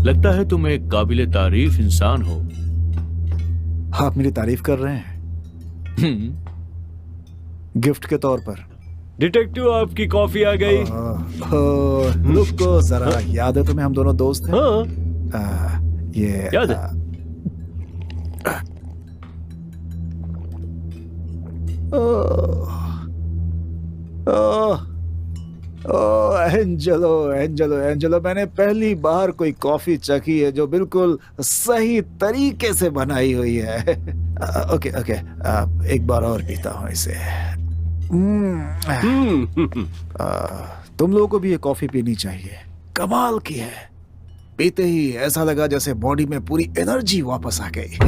लगता है तुम एक काबिले तारीफ इंसान हो। आप मेरी तारीफ कर रहे हैं गिफ्ट के तौर पर? डिटेक्टिव, आपकी कॉफी आ गई। रुको जरा, याद है तुम्हें हम दोनों दोस्त हैं? हाँ, ये याद है। एंजेलो एंजेलो एंजेलो, मैंने पहली बार कोई कॉफी चखी है जो बिल्कुल सही तरीके से बनाई हुई है। ओके ओके, एक बार और पीता हूँ इसे। हम्म। तुम लोगों को भी ये कॉफी पीनी चाहिए, कमाल की है। पीते ही ऐसा लगा जैसे बॉडी में पूरी एनर्जी वापस आ गई।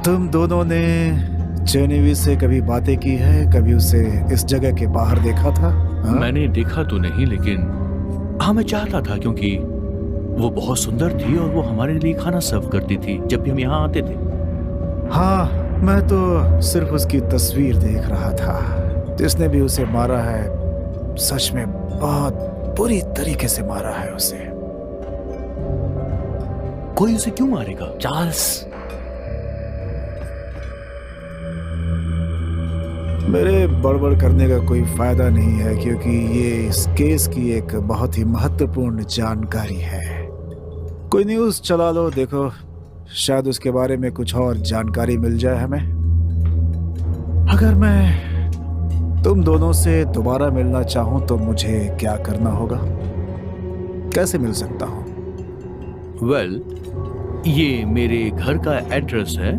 तुम दोनों ने चेनेवी से कभी बातें की है? कभी उसे इस जगह के बाहर देखा था? हाँ? मैंने देखा तो नहीं, लेकिन हाँ मैं चाहता था, क्योंकि वो बहुत सुंदर थी और वो हमारे लिए खाना सर्व करती थी जब भी हम यहाँ आते थे। हाँ, मैं तो सिर्फ उसकी तस्वीर देख रहा था। जिसने भी उसे मारा है सच में बहुत बुरी तरीके से मारा है उसे। कोई उसे क्यों मारेगा? चार्ल्स, मेरे बड़बड़ करने का कोई फायदा नहीं है, क्योंकि ये इस केस की एक बहुत ही महत्वपूर्ण जानकारी है। कोई न्यूज़ चला लो, देखो शायद उसके बारे में कुछ और जानकारी मिल जाए हमें। अगर मैं तुम दोनों से दोबारा मिलना चाहूं तो मुझे क्या करना होगा? कैसे मिल सकता हूं? वेल, ये मेरे घर का एड्रेस है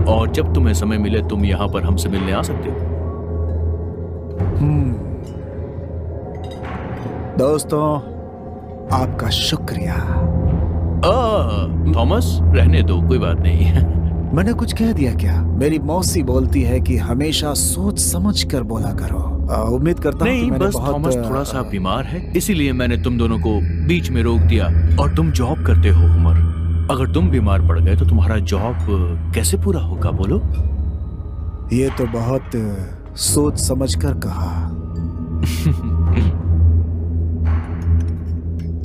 और जब तुम्हें समय मिले तुम यहाँ पर हमसे मिलने आ सकते हो। दोस्तों, आपका शुक्रिया। थॉमस, रहने दो, कोई बात नहीं। मैंने कुछ कह दिया क्या? मेरी मौसी बोलती है कि हमेशा सोच समझ कर बोला करो। उम्मीद करता हूं कि नहीं, मैंने बस बहुत थॉमस थोड़ा सा बीमार है, इसीलिए मैंने तुम दोनों को बीच में रोक दिया। और तुम जॉब करते हो उमर, अगर तुम बीमार पड़ गए तो तुम्हारा जॉब कैसे पूरा होगा बोलो? ये तो बहुत सोच समझ कर कहा।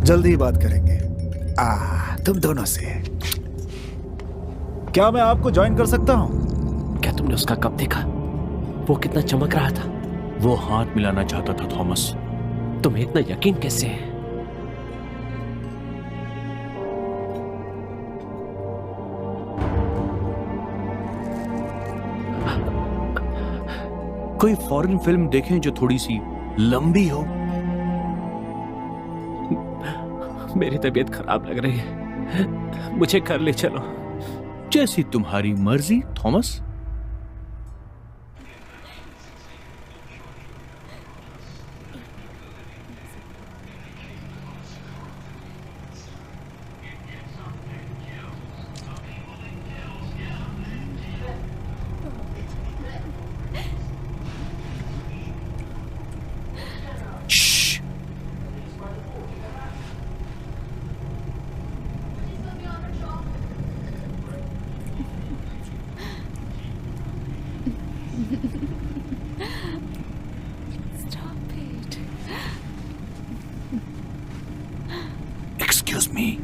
जल्दी बात करेंगे तुम दोनों से। क्या मैं आपको ज्वाइन कर सकता हूं? क्या तुमने उसका कब देखा? वो कितना चमक रहा था। वो हाथ मिलाना चाहता था थॉमस। तुम्हें इतना यकीन कैसे है? कोई फॉरेन फिल्म देखें जो थोड़ी सी लंबी हो। मेरी तबीयत खराब लग रही है, मुझे घर ले चलो। जैसी तुम्हारी मर्जी थॉमस। Excuse me.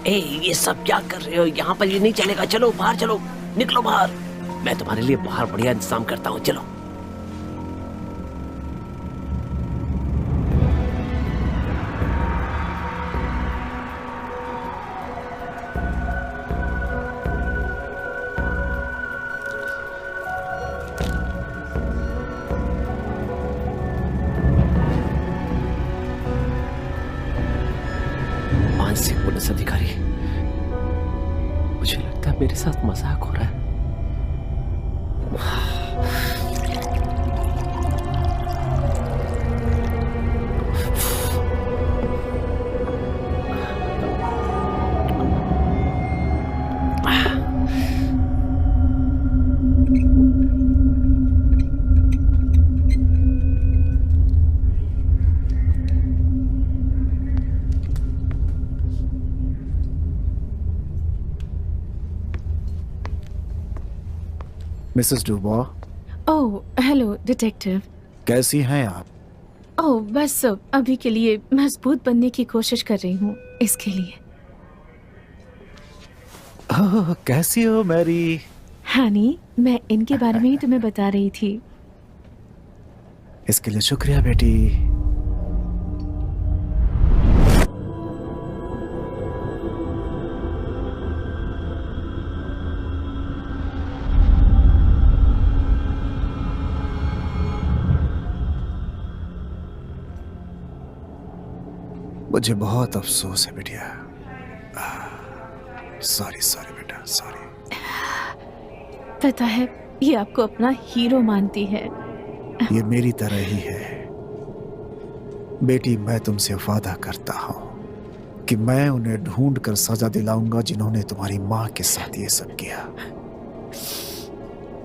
ये सब क्या कर रहे हो? यहाँ पर ये नहीं चलेगा, चलो बाहर चलो, निकलो बाहर। मैं तुम्हारे लिए बाहर बढ़िया इंतजाम करता हूँ, चलो। मानसिक पुलिस अधिकारी, मुझे लगता है मेरे साथ मजाक हो रहा है। मिसेस डुबो, ओह हेलो डिटेक्टिव। कैसी हैं आप? ओह बस अभी के लिए मजबूत बनने की कोशिश कर रही हूँ, इसके लिए। ओह, कैसी हो मैरी? हानी, मैं इनके बारे में ही तुम्हें बता रही थी। इसके लिए शुक्रिया बेटी। मुझे बहुत अफसोस है बेटिया। सॉरी सॉरी बेटा, सॉरी। पता है, ये आपको अपना हीरो मानती है। ये मेरी तरह ही है बेटी। मैं तुमसे वादा करता हूं कि मैं उन्हें ढूंढ कर सजा दिलाऊंगा जिन्होंने तुम्हारी माँ के साथ ये सब किया।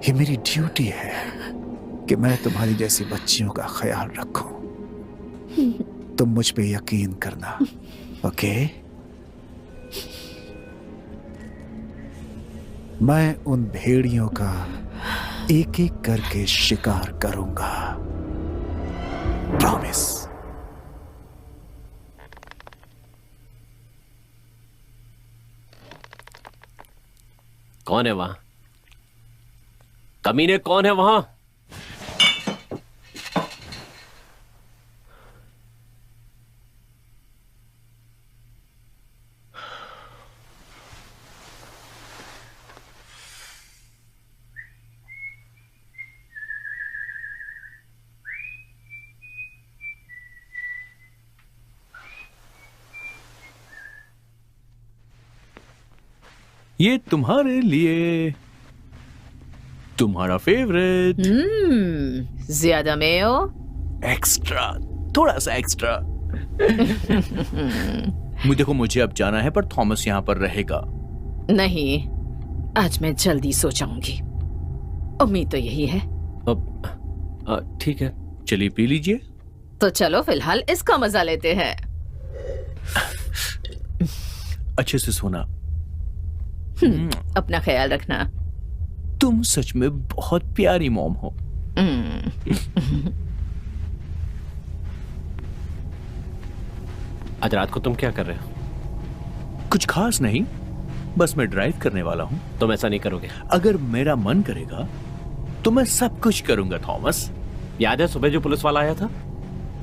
ये मेरी ड्यूटी है कि मैं तुम्हारी जैसी बच्चियों का ख्याल रखूं। तुम मुझ पे यकीन करना, ओके? मैं उन भेड़ियों का एक एक करके शिकार करूंगा, प्रॉमिस। कौन है वहां? कमीने, कौन है वहां? ये तुम्हारे लिए, तुम्हारा फेवरेट। ज्यादा मेयो? एक्स्ट्रा, थोड़ा सा एक्स्ट्रा। देखो, मुझे अब जाना है, पर थॉमस यहाँ पर रहेगा। नहीं, आज मैं जल्दी सो जाऊंगी। उम्मीद तो यही है। ठीक है, चलिए पी लीजिए। तो चलो फिलहाल इसका मजा लेते हैं। अच्छे से सोना। अपना ख्याल रखना। तुम सच में बहुत प्यारी मॉम हो। आज रात को तुम क्या कर रहे हो? कुछ खास नहीं, बस मैं ड्राइव करने वाला हूँ। तुम ऐसा नहीं करोगे? अगर मेरा मन करेगा तो मैं सब कुछ करूंगा थॉमस। याद है सुबह जो पुलिस वाला आया था?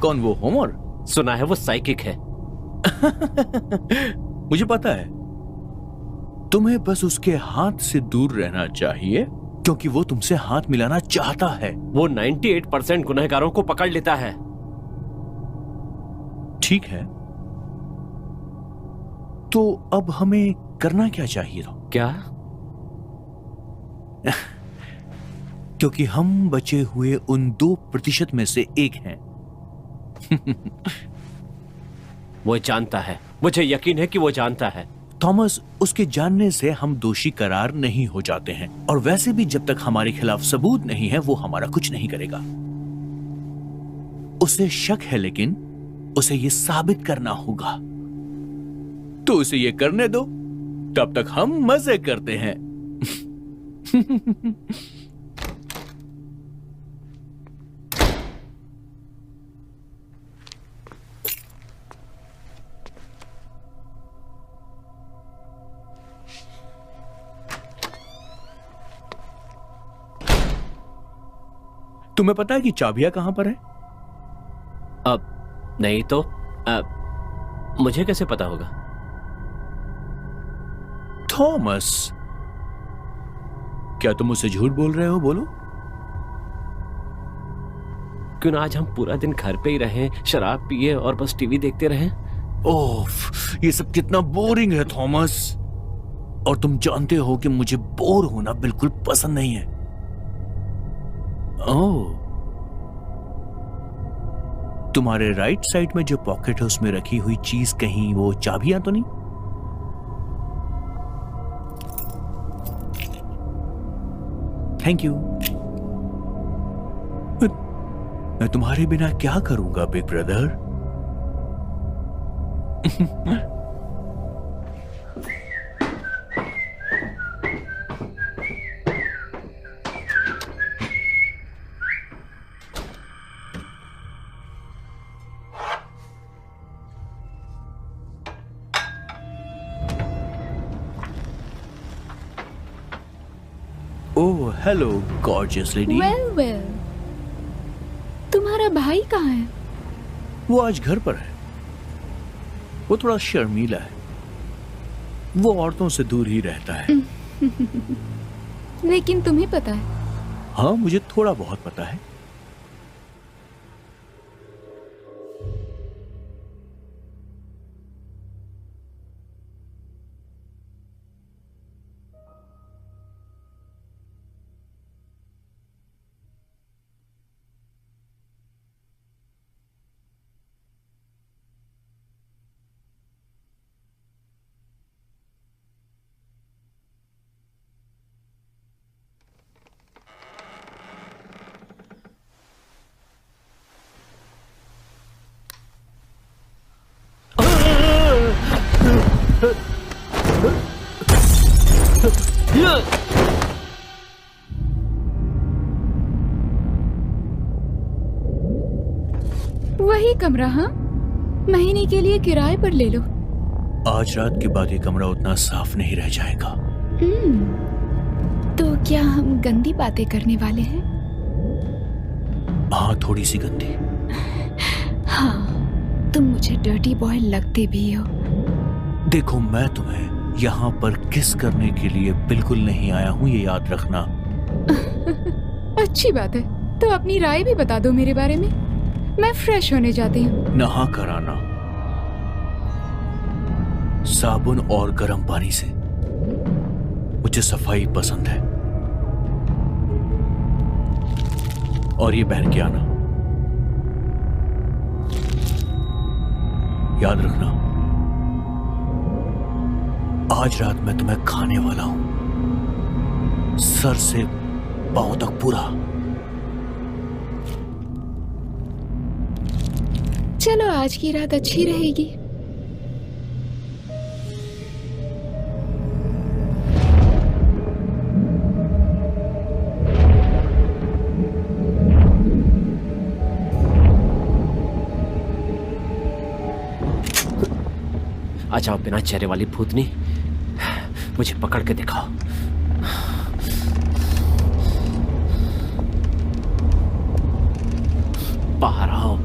कौन, वो होमर? सुना है वो साइकिक है। मुझे पता है। तुम्हें बस उसके हाथ से दूर रहना चाहिए, क्योंकि वो तुमसे हाथ मिलाना चाहता है। वो 98% गुनहगारों को पकड़ लेता है। ठीक है, तो अब हमें करना क्या चाहिए था? क्या? क्योंकि हम बचे हुए उन 2% में से एक हैं। वो जानता है, मुझे यकीन है कि वो जानता है। थॉमस, उसके जानने से हम दोषी करार नहीं हो जाते हैं, और वैसे भी जब तक हमारे खिलाफ सबूत नहीं है वो हमारा कुछ नहीं करेगा। उसे शक है, लेकिन उसे ये साबित करना होगा। तो उसे ये करने दो, तब तक हम मजे करते हैं। तुम्हें पता है कि चाबियां कहां पर है? अब नहीं तो मुझे कैसे पता होगा? थॉमस, क्या तुम मुझसे झूठ बोल रहे हो? बोलो। क्यों ना आज हम पूरा दिन घर पे ही रहें, शराब पिए और बस टीवी देखते रहें? ओफ, ये सब कितना बोरिंग है थॉमस। और तुम जानते हो कि मुझे बोर होना बिल्कुल पसंद नहीं है। ओह, तुम्हारे राइट साइड में जो पॉकेट है उसमें रखी हुई चीज कहीं वो चाबियां तो नहीं? Thank you. मैं तुम्हारे बिना क्या करूंगा big brother? Oh hello gorgeous lady. Well तुम्हारा भाई कहाँ है? वो आज घर पर है। वो थोड़ा शर्मीला है। वो औरतों से दूर ही रहता है। लेकिन तुम्हें पता है, हाँ, मुझे थोड़ा बहुत पता है। वही कमरा, हाँ? महीने के लिए किराए पर ले लो। आज रात के बाद ये कमरा उतना साफ नहीं रह जाएगा। तो क्या हम गंदी बातें करने वाले हैं? हाँ, थोड़ी सी गंदी। हाँ, तुम मुझे डर्टी बॉय लगते भी हो। देखो, मैं तुम्हें यहाँ पर किस करने के लिए बिल्कुल नहीं आया हूँ, ये याद रखना। अच्छी बात है, तो अपनी राय भी बता दो मेरे बारे में। मैं फ्रेश होने जाती हूँ। नहा कर आना, साबुन और गर्म पानी से। मुझे सफाई पसंद है। और ये पहन के आना, याद रखना। आज रात मैं तुम्हें खाने वाला हूं, सर से पांव तक पूरा। चलो, आज की रात अच्छी रहेगी। आ जाओ बिना चेहरे वाली भूतनी, मुझे पकड़ के दिखाओ। बाहर आओ,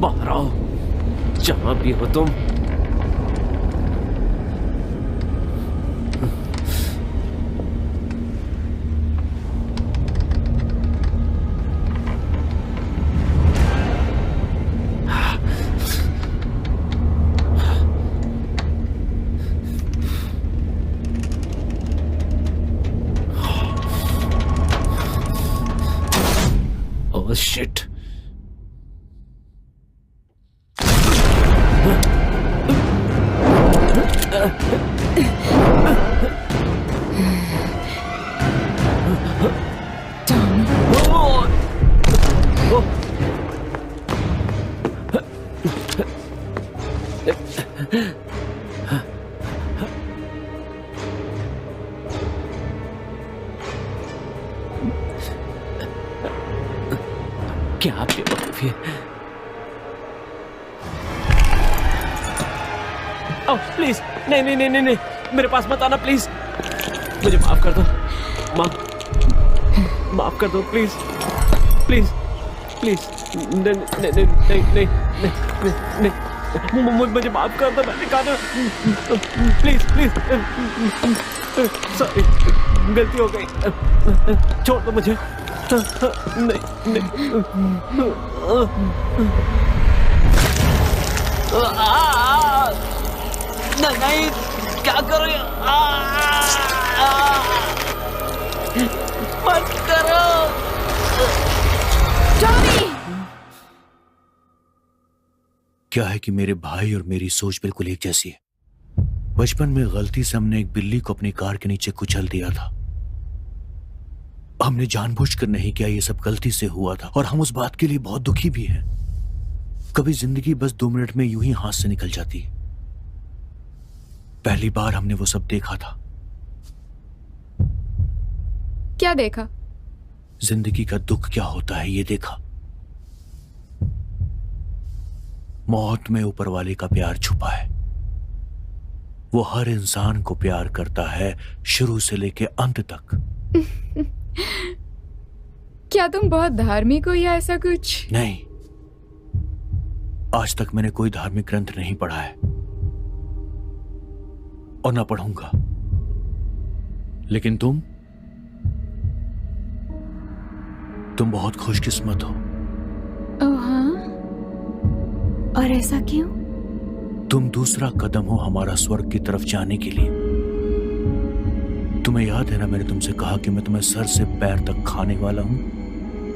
बाहर आओ, जहां भी हो तुम। Oh shit. क्या बेवकूफी है। ओह प्लीज, नहीं नहीं नहीं नहीं नहीं, मेरे पास मत आना प्लीज। मुझे माफ कर दो, माफ कर दो प्लीज प्लीज प्लीज। नहीं नहीं नहीं नहीं नहीं नहीं, मुझे माफ कर दो, मैंने कहा प्लीज प्लीज। सॉरी, गलती हो गई, छोड़ दो मुझे। नहीं नहीं नहीं, क्या करो, मत करो। क्या है कि मेरे भाई और मेरी सोच बिल्कुल एक जैसी है। बचपन में गलती से हमने एक बिल्ली को अपनी कार के नीचे कुचल दिया था। हमने जानबूझकर नहीं किया, ये सब गलती से हुआ था और हम उस बात के लिए बहुत दुखी भी हैं। कभी जिंदगी बस 2 मिनट में यूं ही हाथ से निकल जाती है। पहली बार हमने वो सब देखा था। क्या देखा? जिंदगी का दुख क्या होता है ये देखा। मौत में ऊपर वाले का प्यार छुपा है। वो हर इंसान को प्यार करता है, शुरू से लेके अंत तक। क्या तुम बहुत धार्मिक हो या ऐसा कुछ? नहीं, आज तक मैंने कोई धार्मिक ग्रंथ नहीं पढ़ा है और ना पढ़ूंगा। लेकिन तुम बहुत खुशकिस्मत हो। ओह हाँ? और ऐसा क्यों? तुम दूसरा कदम हो हमारा स्वर्ग की तरफ जाने के लिए। तुम्हें याद है ना, मैंने तुमसे कहा कि मैं तुम्हें सर से पैर तक खाने वाला हूं।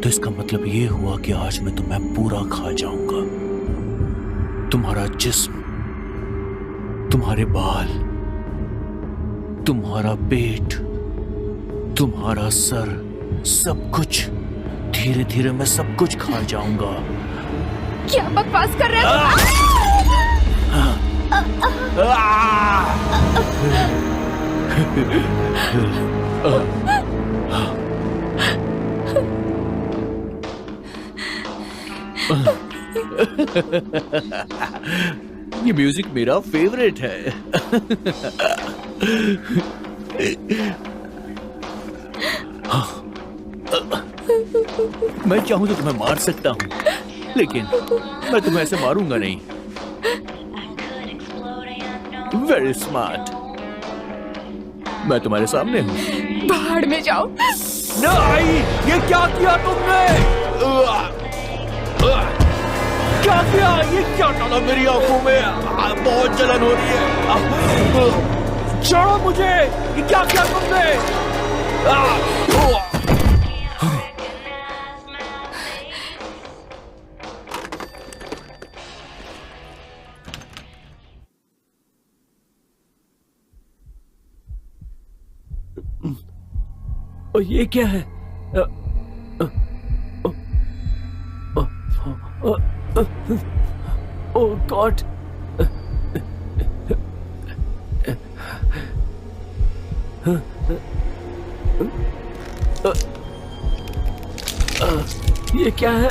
तो इसका मतलब ये हुआ कि आज मैं तुम्हें पूरा खा जाऊंगा। तुम्हारा जिस्म, तुम्हारे बाल, तुम्हारा पेट, तुम्हारा सर, सब कुछ, धीरे धीरे मैं सब कुछ खा जाऊंगा। क्या बकवास कर रहे हो? ये म्यूजिक मेरा फेवरेट है। मैं चाहूं तो तुम्हें मार सकता हूं, लेकिन मैं तुम्हें ऐसे मारूंगा नहीं। Very smart. मैं तुम्हारे सामने हूं। बाहर में जाओ। नहीं, ये क्या किया तुमने? क्या किया? ये क्या डाला मेरी आंखों में? बहुत जलन हो रही है। छोड़ो मुझे। ये क्या किया तुमने? ये क्या है? ओह गॉड! ये क्या है?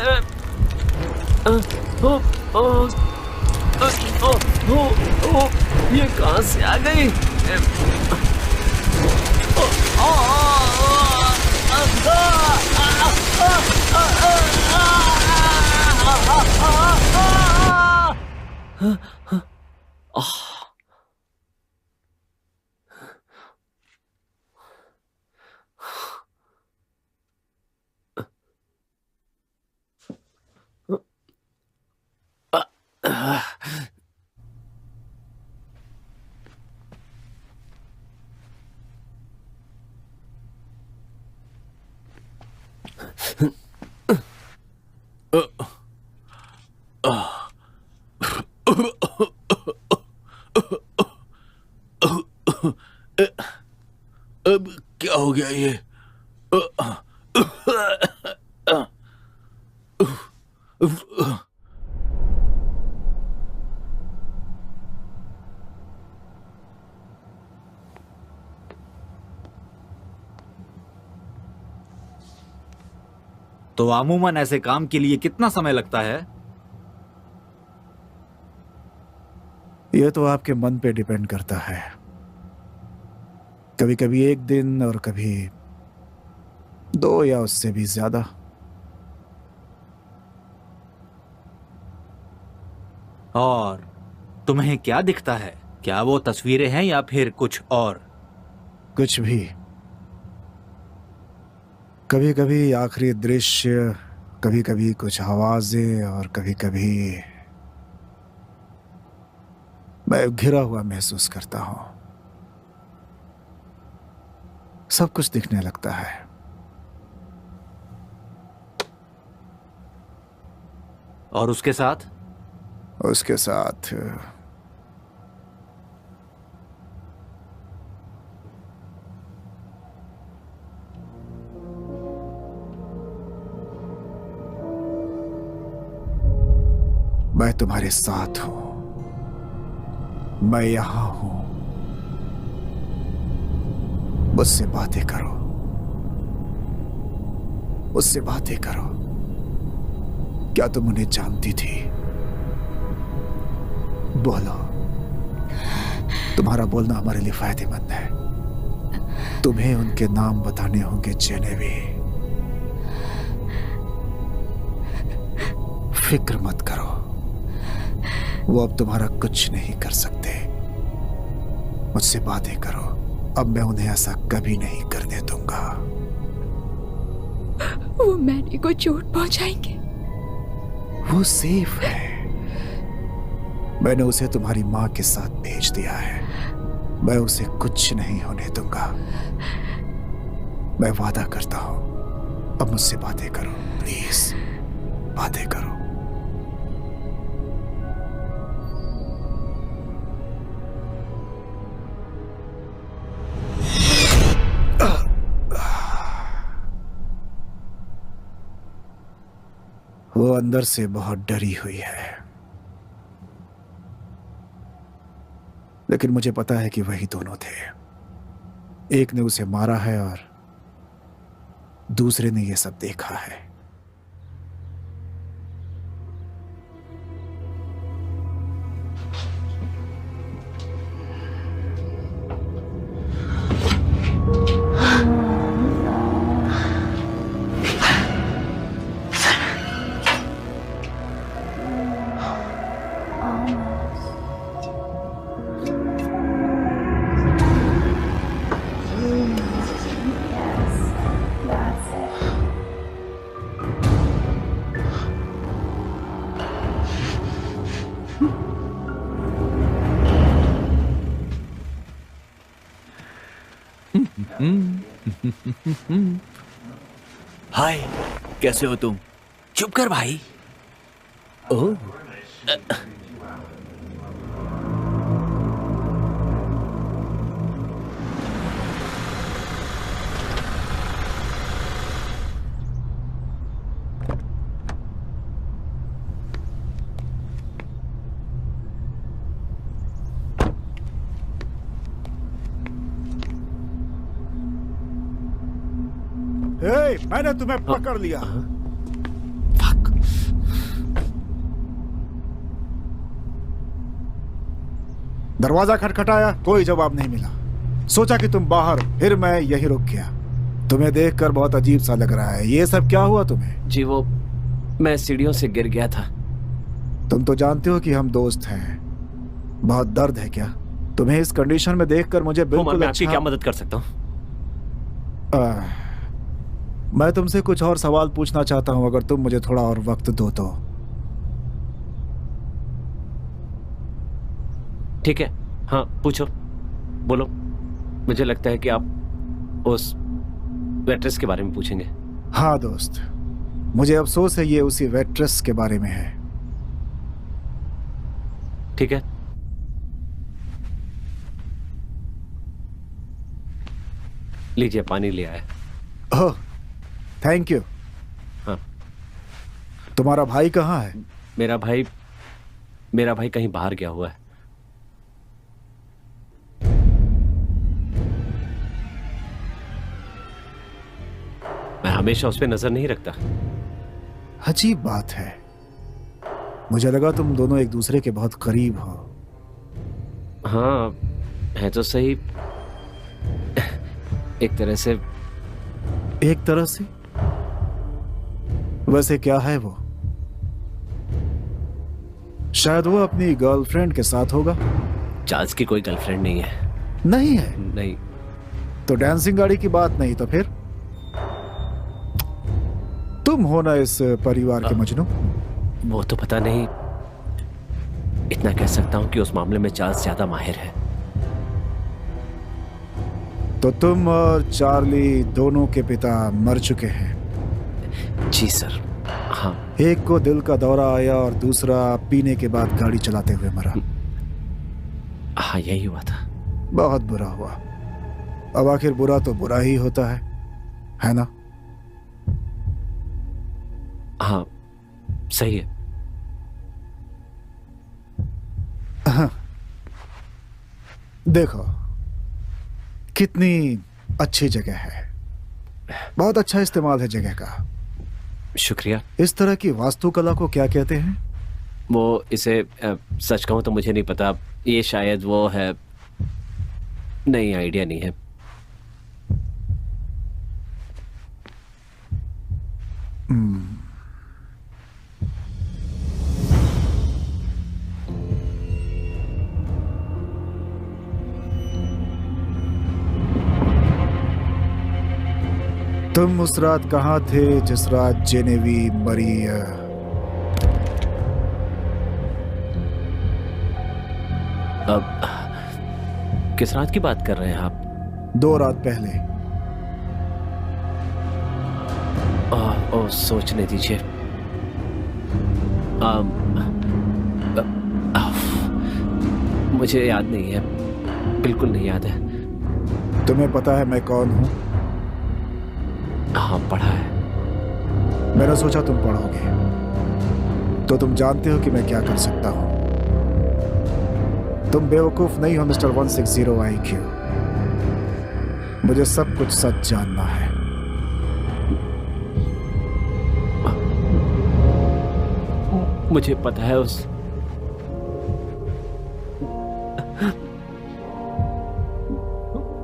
ये कहां से आ गई? अब क्या हो गया ये? तो अमूमन ऐसे काम के लिए कितना समय लगता है? ये तो आपके मन पे डिपेंड करता है। कभी कभी 1 दिन और कभी 2 या उससे भी ज्यादा। और तुम्हें क्या दिखता है? क्या वो तस्वीरें हैं या फिर कुछ और? कुछ भी। कभी कभी आखिरी दृश्य, कभी कभी कुछ आवाजें और कभी कभी मैं घिरा हुआ महसूस करता हूं। सब कुछ दिखने लगता है। और उसके साथ मैं तुम्हारे साथ हूं। मैं यहां हूं। मुझसे बातें करो, मुझसे बातें करो। क्या तुम उन्हें जानती थी? बोलो। तुम्हारा बोलना हमारे लिए फायदेमंद है। तुम्हें उनके नाम बताने होंगे जेनेवी। फिक्र मत करो, वो अब तुम्हारा कुछ नहीं कर सकते। मुझसे बातें करो, अब मैं उन्हें ऐसा कभी नहीं करने दूंगा। वो मैरी को चोट पहुंचाएंगे? वो सेफ है। मैंने उसे तुम्हारी माँ के साथ भेज दिया है। मैं उसे कुछ नहीं होने दूंगा। मैं वादा करता हूं। अब मुझसे बातें करो, प्लीज बातें करो। वो अंदर से बहुत डरी हुई है, लेकिन मुझे पता है कि वही दोनों थे। एक ने उसे मारा है और दूसरे ने ये सब देखा है। हाय, कैसे हो तुम? चुप कर भाई। ओह, हे, मैंने तुम्हें पकड़ लिया। दरवाजा खटखटाया, कोई जवाब नहीं मिला। सोचा कि तुम बाहर, फिर मैं यहीं रुक गया। तुम्हें देखकर बहुत अजीब सा लग रहा है। ये सब क्या हुआ तुम्हें? जी वो, मैं सीढ़ियों से गिर गया था। तुम तो जानते हो कि हम दोस्त हैं। बहुत दर्द है क्या? तुम्हें इस कंडीशन में देखकर मुझे उमर, बिल्कुल मैं आपकी अच्छा क्या मदद कर सकता हूँ? मैं तुमसे कुछ और सवाल पूछना चाहता हूं, अगर तुम मुझे थोड़ा और वक्त दो तो। ठीक है, हाँ पूछो, बोलो। मुझे लगता है कि आप उस वेट्रेस के बारे में पूछेंगे। हाँ दोस्त, मुझे अफसोस है ये उसी वेट्रेस के बारे में है। ठीक है, लीजिए पानी ले आया। ओह, थैंक यू। हाँ, तुम्हारा भाई कहाँ है? मेरा भाई कहीं बाहर गया हुआ है। मैं हमेशा उस पर नजर नहीं रखता। अजीब बात है, मुझे लगा तुम दोनों एक दूसरे के बहुत करीब हो। हाँ, है तो सही। एक तरह से। एक तरह से? वैसे क्या है वो? शायद वो अपनी गर्लफ्रेंड के साथ होगा। चार्ल्स की कोई गर्लफ्रेंड नहीं है। नहीं है? नहीं। तो डांसिंग गाड़ी की बात नहीं तो फिर? तुम हो ना इस परिवार के मजनू? वो तो पता नहीं। इतना कह सकता हूं कि उस मामले में चार्ल्स ज्यादा माहिर है। तो तुम और चार्ली दोनों के पिता मर चुके हैं? जी सर, हाँ। एक को दिल का दौरा आया और दूसरा पीने के बाद गाड़ी चलाते हुए मरा। हाँ, यही हुआ था। बहुत बुरा हुआ। अब आखिर बुरा तो बुरा ही होता है ना? हाँ, सही है। हाँ। देखो कितनी अच्छी जगह है, बहुत अच्छा इस्तेमाल है जगह का। शुक्रिया। इस तरह की वास्तुकला को क्या कहते हैं? वो इसे सच कहूं तो मुझे नहीं पता। ये शायद वो है, नहीं, आइडिया नहीं है। तुम उस रात कहाँ थे जिस रात जेनेवी मरी? अब किस रात की बात कर रहे हैं आप? 2 रात पहले। सोचने दीजिए। मुझे याद नहीं है, बिल्कुल नहीं याद है। तुम्हें पता है मैं कौन हूं? हाँ, पढ़ा है। मैंने सोचा तुम पढ़ोगे, तो तुम जानते हो कि मैं क्या कर सकता हूं। तुम बेवकूफ नहीं हो मिस्टर 160 IQ। मुझे सब कुछ सच जानना है। मुझे पता है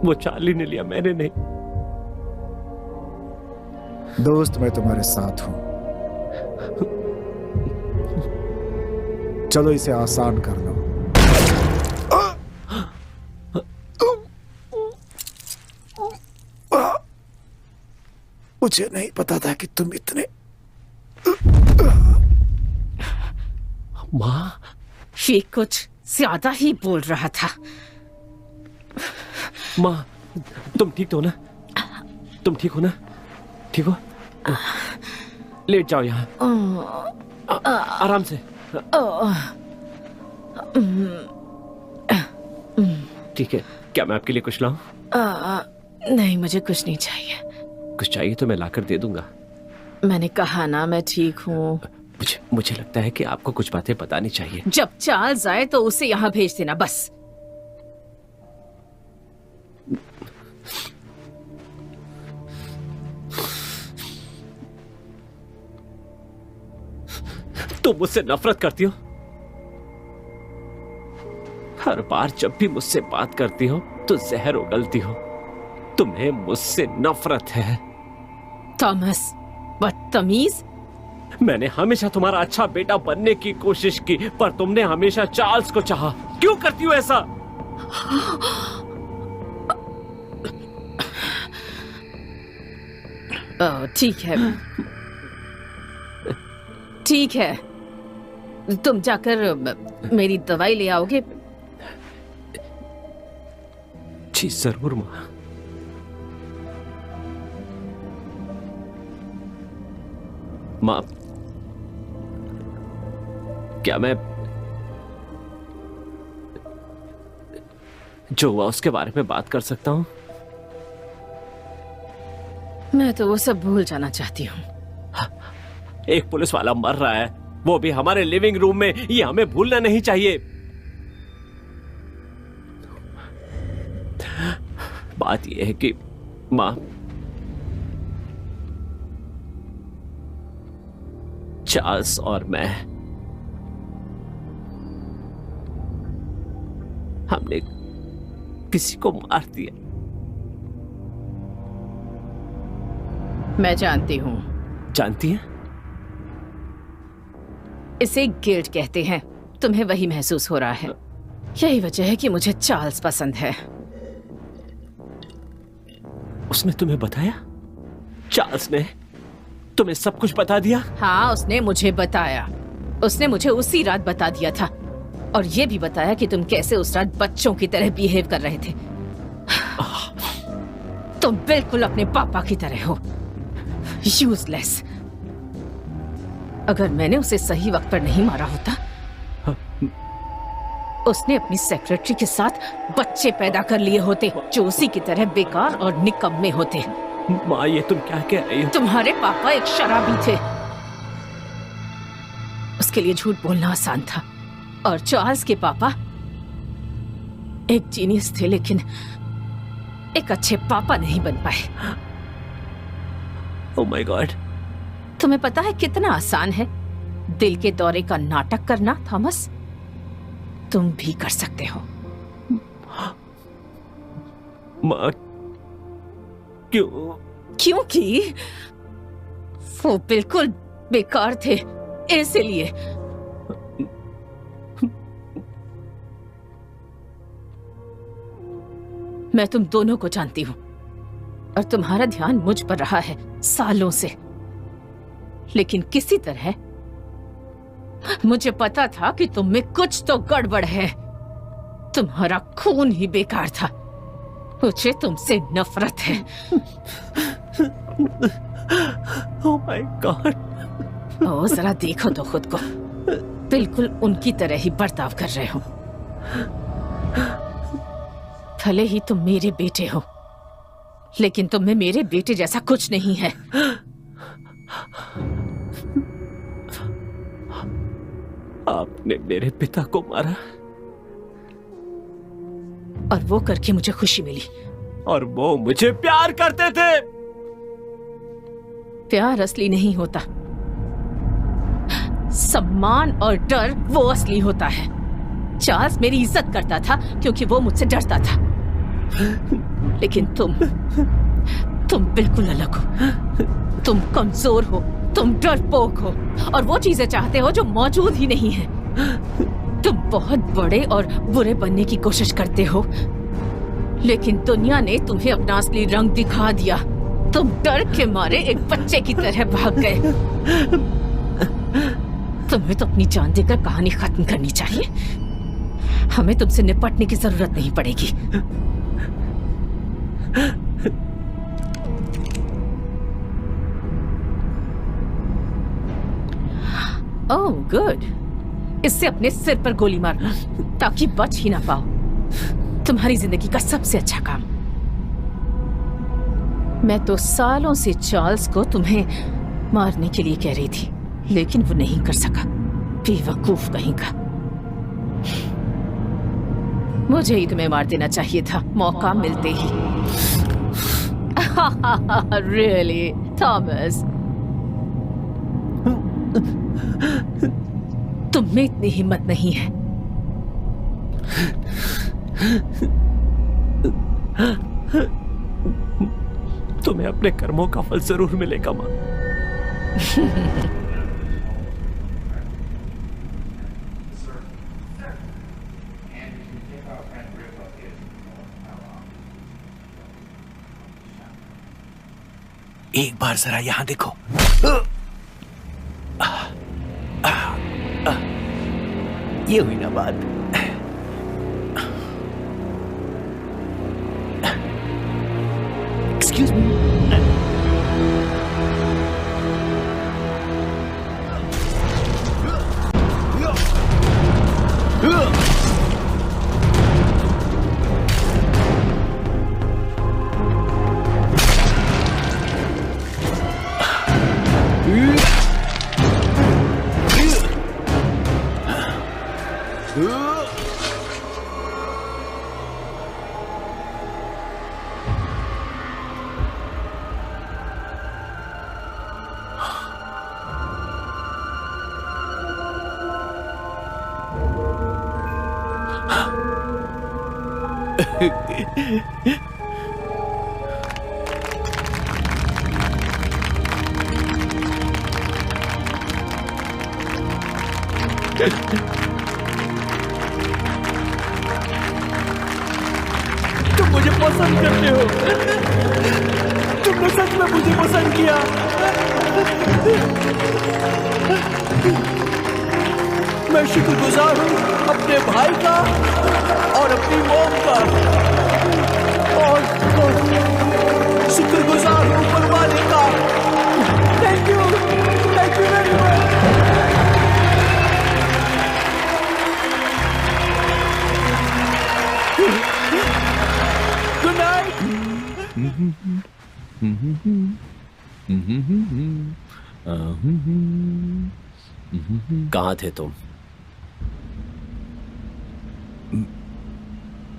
वो चार्ली ने लिया, मैंने नहीं। दोस्त, मैं तुम्हारे साथ हूं। चलो इसे आसान कर लो। मुझे नहीं पता था कि तुम इतने। माँ, ये कुछ ज्यादा ही बोल रहा था। माँ, तुम ठीक हो ना? तुम ठीक हो ना? ठीक हो? लेट जाओ यहाँ, आराम से। ठीक है, क्या मैं आपके लिए कुछ लाऊं? नहीं, मुझे कुछ नहीं चाहिए। कुछ चाहिए तो मैं लाकर दे दूंगा। मैंने कहा ना, मैं ठीक हूँ। मुझे लगता है कि आपको कुछ बातें बतानी चाहिए। जब चार्ल्स आए तो उसे यहाँ भेज देना, बस। तुम मुझसे नफरत करती हो। हर बार जब भी मुझसे बात करती हो तो जहर उगलती हो। तुम्हें मुझसे नफरत है। थॉमस, बदतमीज। मैंने हमेशा तुम्हारा अच्छा बेटा बनने की कोशिश की, पर तुमने हमेशा चार्ल्स को चाहा। क्यों करती हो ऐसा? ठीक है, ठीक है। तुम जाकर मेरी दवाई ले आओगे? जी जरूर माँ। माँ, क्या मैं जो हुआ उसके बारे में बात कर सकता हूँ? मैं तो वो सब भूल जाना चाहती हूँ। एक पुलिस वाला मर रहा है, वो भी हमारे लिविंग रूम में। ये हमें भूलना नहीं चाहिए। बात यह है कि माँ, चार्ल्स और मैं, हमने किसी को मार दिया। मैं जानती हूँ। जानती हैं? इसे गिल्ट कहते हैं। तुम्हें वही महसूस हो रहा है। यही वजह है कि मुझे चार्ल्स पसंद है। उसने तुम्हें बताया? चार्ल्स ने तुम्हें सब कुछ बता दिया? हाँ, उसने मुझे बताया। उसने मुझे उसी रात बता दिया था, और ये भी बताया कि तुम कैसे उस रात बच्चों की तरह बिहेव कर रहे थे। तुम बिल्कुल अपने पापा की तरह हो, यूजलेस। अगर मैंने उसे सही वक्त पर नहीं मारा होता, उसने अपनी सेक्रेटरी के साथ बच्चे पैदा कर लिए होते जो उसी की तरह बेकार और निकम्मे होते। माँ, ये तुम क्या कह रही हो? तुम्हारे पापा एक शराबी थे। उसके लिए झूठ बोलना आसान था। और चार्ल्स के पापा एक जीनियस थे, लेकिन एक अच्छे पापा नहीं बन पाए। Oh my God. तुम्हें पता है कितना आसान है दिल के दौरे का नाटक करना, थॉमस? तुम भी कर सकते हो। माँ, क्यों? क्योंकि वो बिल्कुल बेकार थे, इसलिए। मैं तुम दोनों को जानती हूँ और तुम्हारा ध्यान मुझ पर रहा है सालों से, लेकिन किसी तरह मुझे पता था कि तुम में कुछ तो गड़बड़ है। तुम्हारा खून ही बेकार था। मुझे तुमसे नफरत है। Oh my God. ओ जरा देखो तो खुद को, बिल्कुल उनकी तरह ही बर्ताव कर रहे हो। भले ही तुम मेरे बेटे हो, लेकिन तुम में मेरे बेटे जैसा कुछ नहीं है। आपने मेरे पिता को मारा और वो करके मुझे खुशी मिली। और वो मुझे प्यार करते थे। प्यार असली नहीं होता, सम्मान और डर वो असली होता है। चार्ल्स मेरी इज्जत करता था क्योंकि वो मुझसे डरता था, लेकिन तुम बिल्कुल अलग हो। तुम कमजोर हो, तुम डरपोक हो और वो चीजें चाहते हो जो मौजूद ही नहीं है। तुम बहुत बड़े और बुरे बनने की कोशिश करते हो, लेकिन दुनिया ने तुम्हें अपना असली रंग दिखा दिया। तुम डर के मारे एक बच्चे की तरह भाग गए। तुम्हें तो अपनी जान देकर कहानी खत्म करनी चाहिए। हमें तुमसे निपटने की जरूरत नहीं पड़ेगी। ओह गुड, इससे अपने सिर पर गोली मारना ताकि बच ही ना पाओ। तुम्हारी जिंदगी का सबसे अच्छा काम। मैं तो सालों से चार्ल्स को तुम्हें मारने के लिए कह रही थी, लेकिन वो नहीं कर सका। बेवकूफ कहीं का। मुझे ही तुम्हें मार देना चाहिए था मौका मिलते ही। रियली थॉमस, तुम में इतनी हिम्मत नहीं है। तुम्हें अपने कर्मों का फल जरूर मिलेगा मां। एक बार जरा यहां देखो। ये हुई ना बात। Excuse me. तुम मुझे पसंद करते हो। तुमने सच में मुझे पसंद किया। मैं शुक्रगुजार हूँ अपने भाई का और अपनी मॉम का, और शुक्रगुजार हूँ ऊपर वाले का। Thank you very much. Good night. कहाँ थे तुम?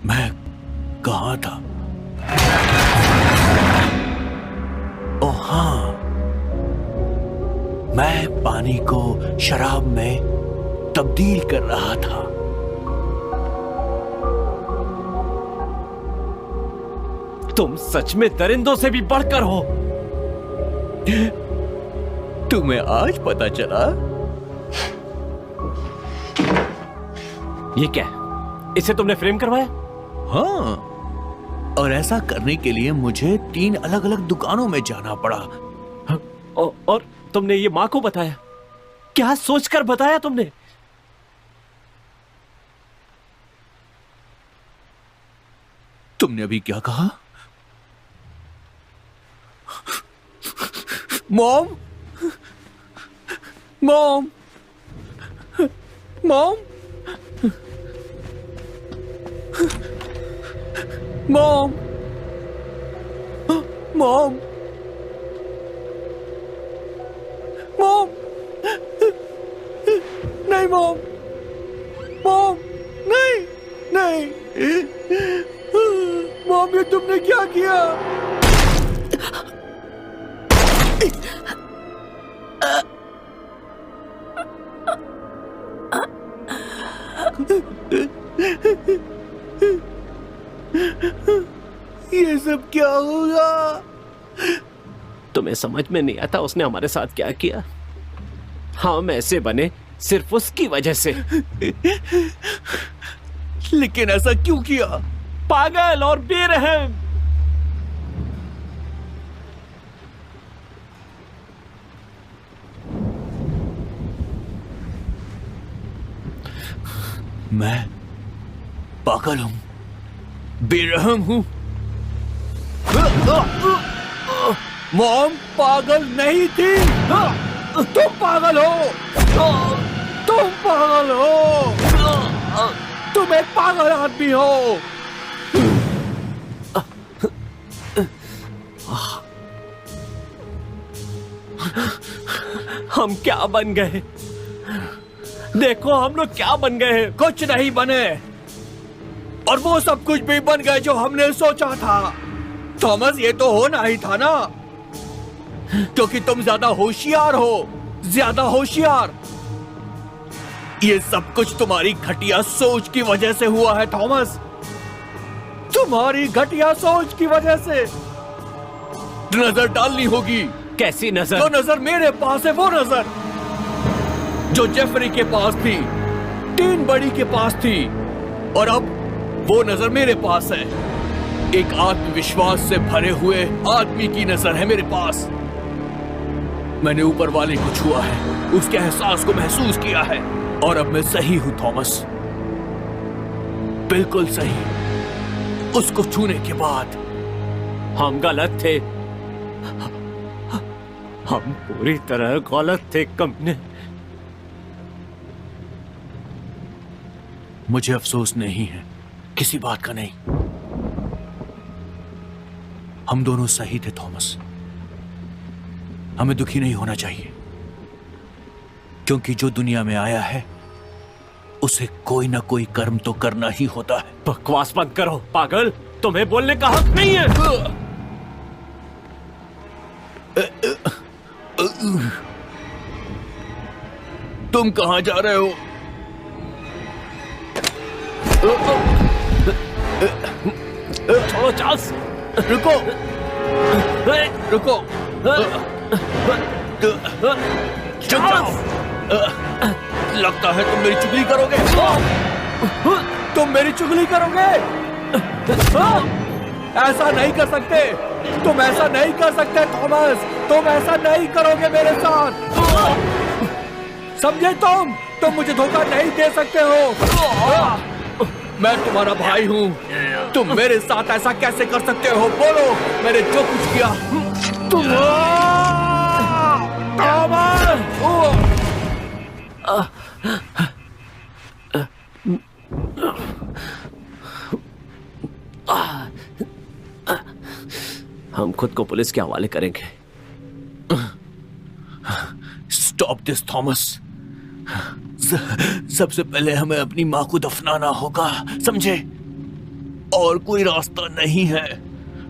मैं कहाँ था? ओ हाँ, मैं पानी को शराब में तब्दील कर रहा था। तुम सच में दरिंदों से भी बढ़कर हो। तुम्हें आज पता चला? ये क्या है? इसे तुमने फ्रेम करवाया? हाँ, और ऐसा करने के लिए मुझे 3 अलग अलग दुकानों में जाना पड़ा। और तुमने ये माँ को बताया? क्या सोचकर बताया तुमने? तुमने अभी क्या कहा? Mom, mom, mom, mom, mom, mom, नहीं मॉम, मॉम, नहीं, नहीं, मॉम, ये तुमने क्या किया? ये सब क्या होगा? तुम्हें समझ में नहीं आता उसने हमारे साथ क्या किया? हम ऐसे बने सिर्फ उसकी वजह से। लेकिन ऐसा क्यों किया? पागल और बेरहम। मैं पागल हूं, बेरहम हूं। मॉम पागल नहीं थी, तुम पागल हो, तुम पागल हो, तुम एक पागल आदमी हो। हम क्या बन गए? देखो हम लोग क्या बन गए हैं। कुछ नहीं बने, और वो सब कुछ भी बन गए जो हमने सोचा था। थॉमस, ये तो होना ही था ना, क्योंकि तुम ज्यादा होशियार हो, ज्यादा होशियार। ये सब कुछ तुम्हारी घटिया सोच की वजह से हुआ है थॉमस, तुम्हारी घटिया सोच की वजह से। नजर डालनी होगी। कैसी नजर? जो नजर मेरे पास है वो नजर जो जेफरी के पास थी, टीन बड़ी के पास थी, और अब वो नजर मेरे पास है। एक आत्मविश्वास से भरे हुए आदमी की नजर है मेरे पास। मैंने ऊपर वाले को छुआ है, उसके एहसास को महसूस किया है, और अब मैं सही हूं थॉमस, बिल्कुल सही। उसको छूने के बाद हम गलत थे, हम पूरी तरह गलत थे कमीने। मुझे अफसोस नहीं है, किसी बात का नहीं। हम दोनों सही थे थॉमस, हमें दुखी नहीं होना चाहिए, क्योंकि जो दुनिया में आया है उसे कोई ना कोई कर्म तो करना ही होता है। बकवास बंद करो पागल, तुम्हें बोलने का हक नहीं है। तुम कहां जा रहे हो? छोड़ो चार्ल्स, रुको, रुको, चुप जाओ। लगता है तुम मेरी चुगली करोगे, तुम मेरी चुगली करोगे। ऐसा नहीं कर सकते, तुम ऐसा नहीं कर सकते थॉमस, तुम ऐसा नहीं करोगे मेरे साथ, समझे? तुम मुझे धोखा नहीं दे सकते हो। मैं तुम्हारा भाई हूँ, तुम मेरे साथ ऐसा कैसे कर सकते हो? बोलो, मैंने जो कुछ किया तुम हम खुद को पुलिस के हवाले करेंगे। Stop this Thomas. सबसे पहले हमें अपनी माँ को दफनाना होगा, समझे? और कोई रास्ता नहीं है।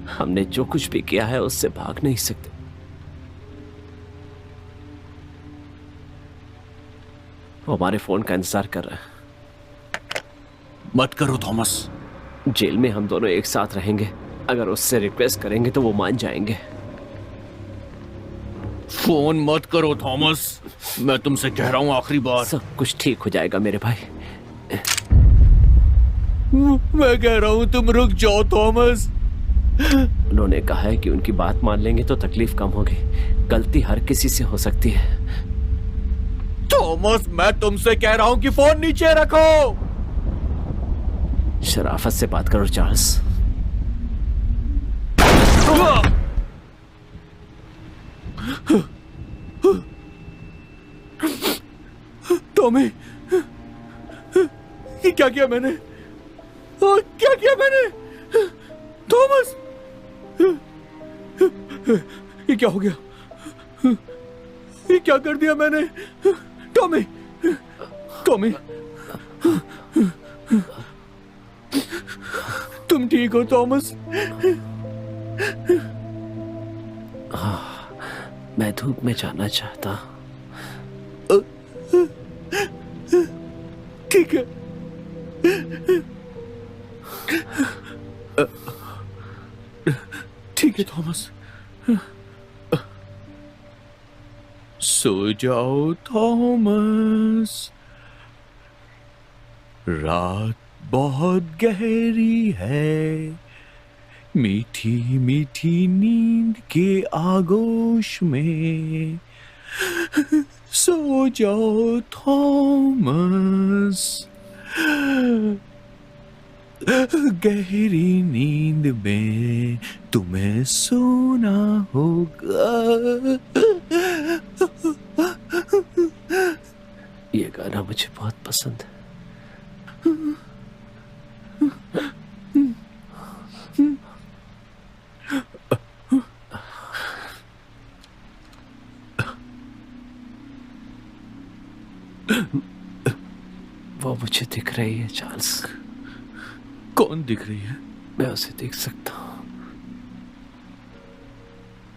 हमने जो कुछ भी किया है उससे भाग नहीं सकते। वो हमारे फोन का इंतजार कर रहा है। मत करो थॉमस। जेल में हम दोनों एक साथ रहेंगे, अगर उससे रिक्वेस्ट करेंगे तो वो मान जाएंगे। फोन मत करो थॉमस, मैं तुमसे कह रहा हूं आखिरी बार। सब कुछ ठीक हो जाएगा मेरे भाई। मैं कह रहा हूं तुम रुक जाओ थॉमस। उन्होंने कहा है कि उनकी बात मान लेंगे तो तकलीफ कम होगी। गलती हर किसी से हो सकती है। थॉमस मैं तुमसे कह रहा हूं कि फोन नीचे रखो। शराफत से बात करो चार्ल्स। टॉमी, ये क्या किया मैंने? क्या किया मैंने? थॉमस, ये क्या हो गया? ये क्या कर दिया मैंने? टॉमी, टॉमी, तुम ठीक हो थॉमस? मैं धूप में जाना चाहता। ठीक है। ठीक है थॉमस, सो जाओ थॉमस, रात बहुत गहरी है, मीठी मीठी नींद के आगोश में सो जाओ थॉमस, गहरी नींद में तुम्हें सोना होगा। ये गाना मुझे बहुत पसंद है। वो मुझे दिख रही है चार्ल्स। कौन दिख रही है? मैं उसे देख सकता हूँ।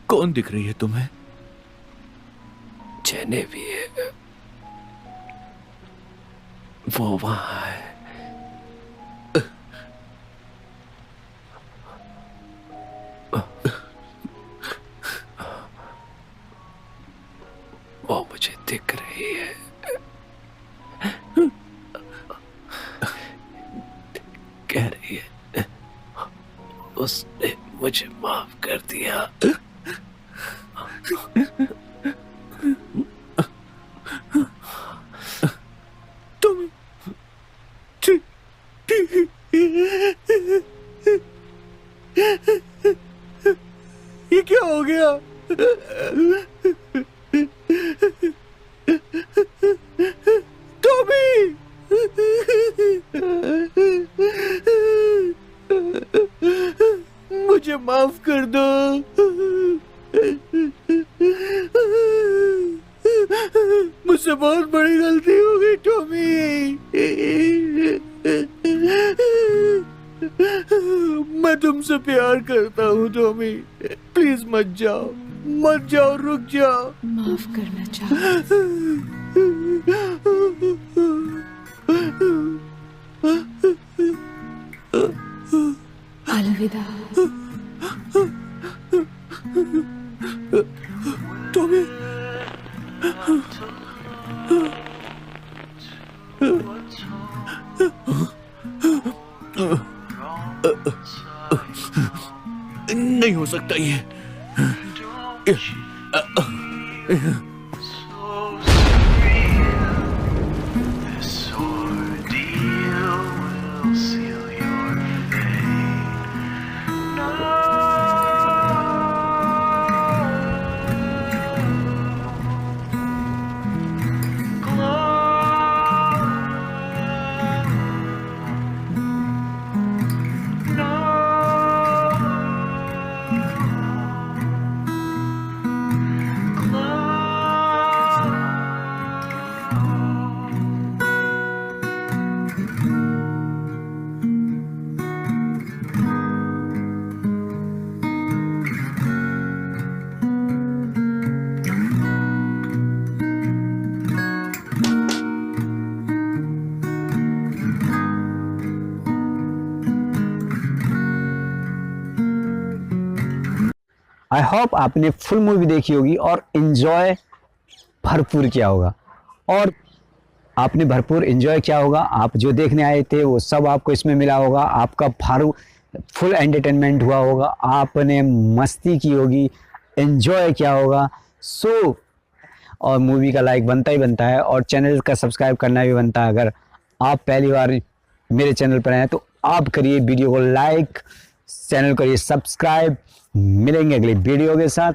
कौन दिख रही है तुम्हें? चैने भी है, वो वहां है। वो मुझे दिख रही है। कह रही है उसने मुझे माफ कर दिया। तुम ये क्या हो गया? टॉमी, मुझे माफ कर दो। मुझसे बहुत बड़ी गलती हो गई टॉमी। मैं तुमसे प्यार करता हूँ टॉमी, प्लीज मत जाओ, मत जाओ, रुक जाओ। माफ करना चाहता। अलविदा। टॉमी, नहीं हो सकता ये। आई होप आपने फुल मूवी देखी होगी और एंजॉय भरपूर किया होगा। और आपने भरपूर एंजॉय किया होगा, आप जो देखने आए थे वो सब आपको इसमें मिला होगा, आपका फुल एंटरटेनमेंट हुआ होगा, आपने मस्ती की होगी, एंजॉय किया होगा। सो और मूवी का लाइक बनता ही बनता है और चैनल का सब्सक्राइब करना भी बनता है। अगर आप पहली बार मेरे चैनल पर आए तो आप करिए वीडियो को लाइक, चैनल करिए सब्सक्राइब। मिलेंगे अगली वीडियो के साथ।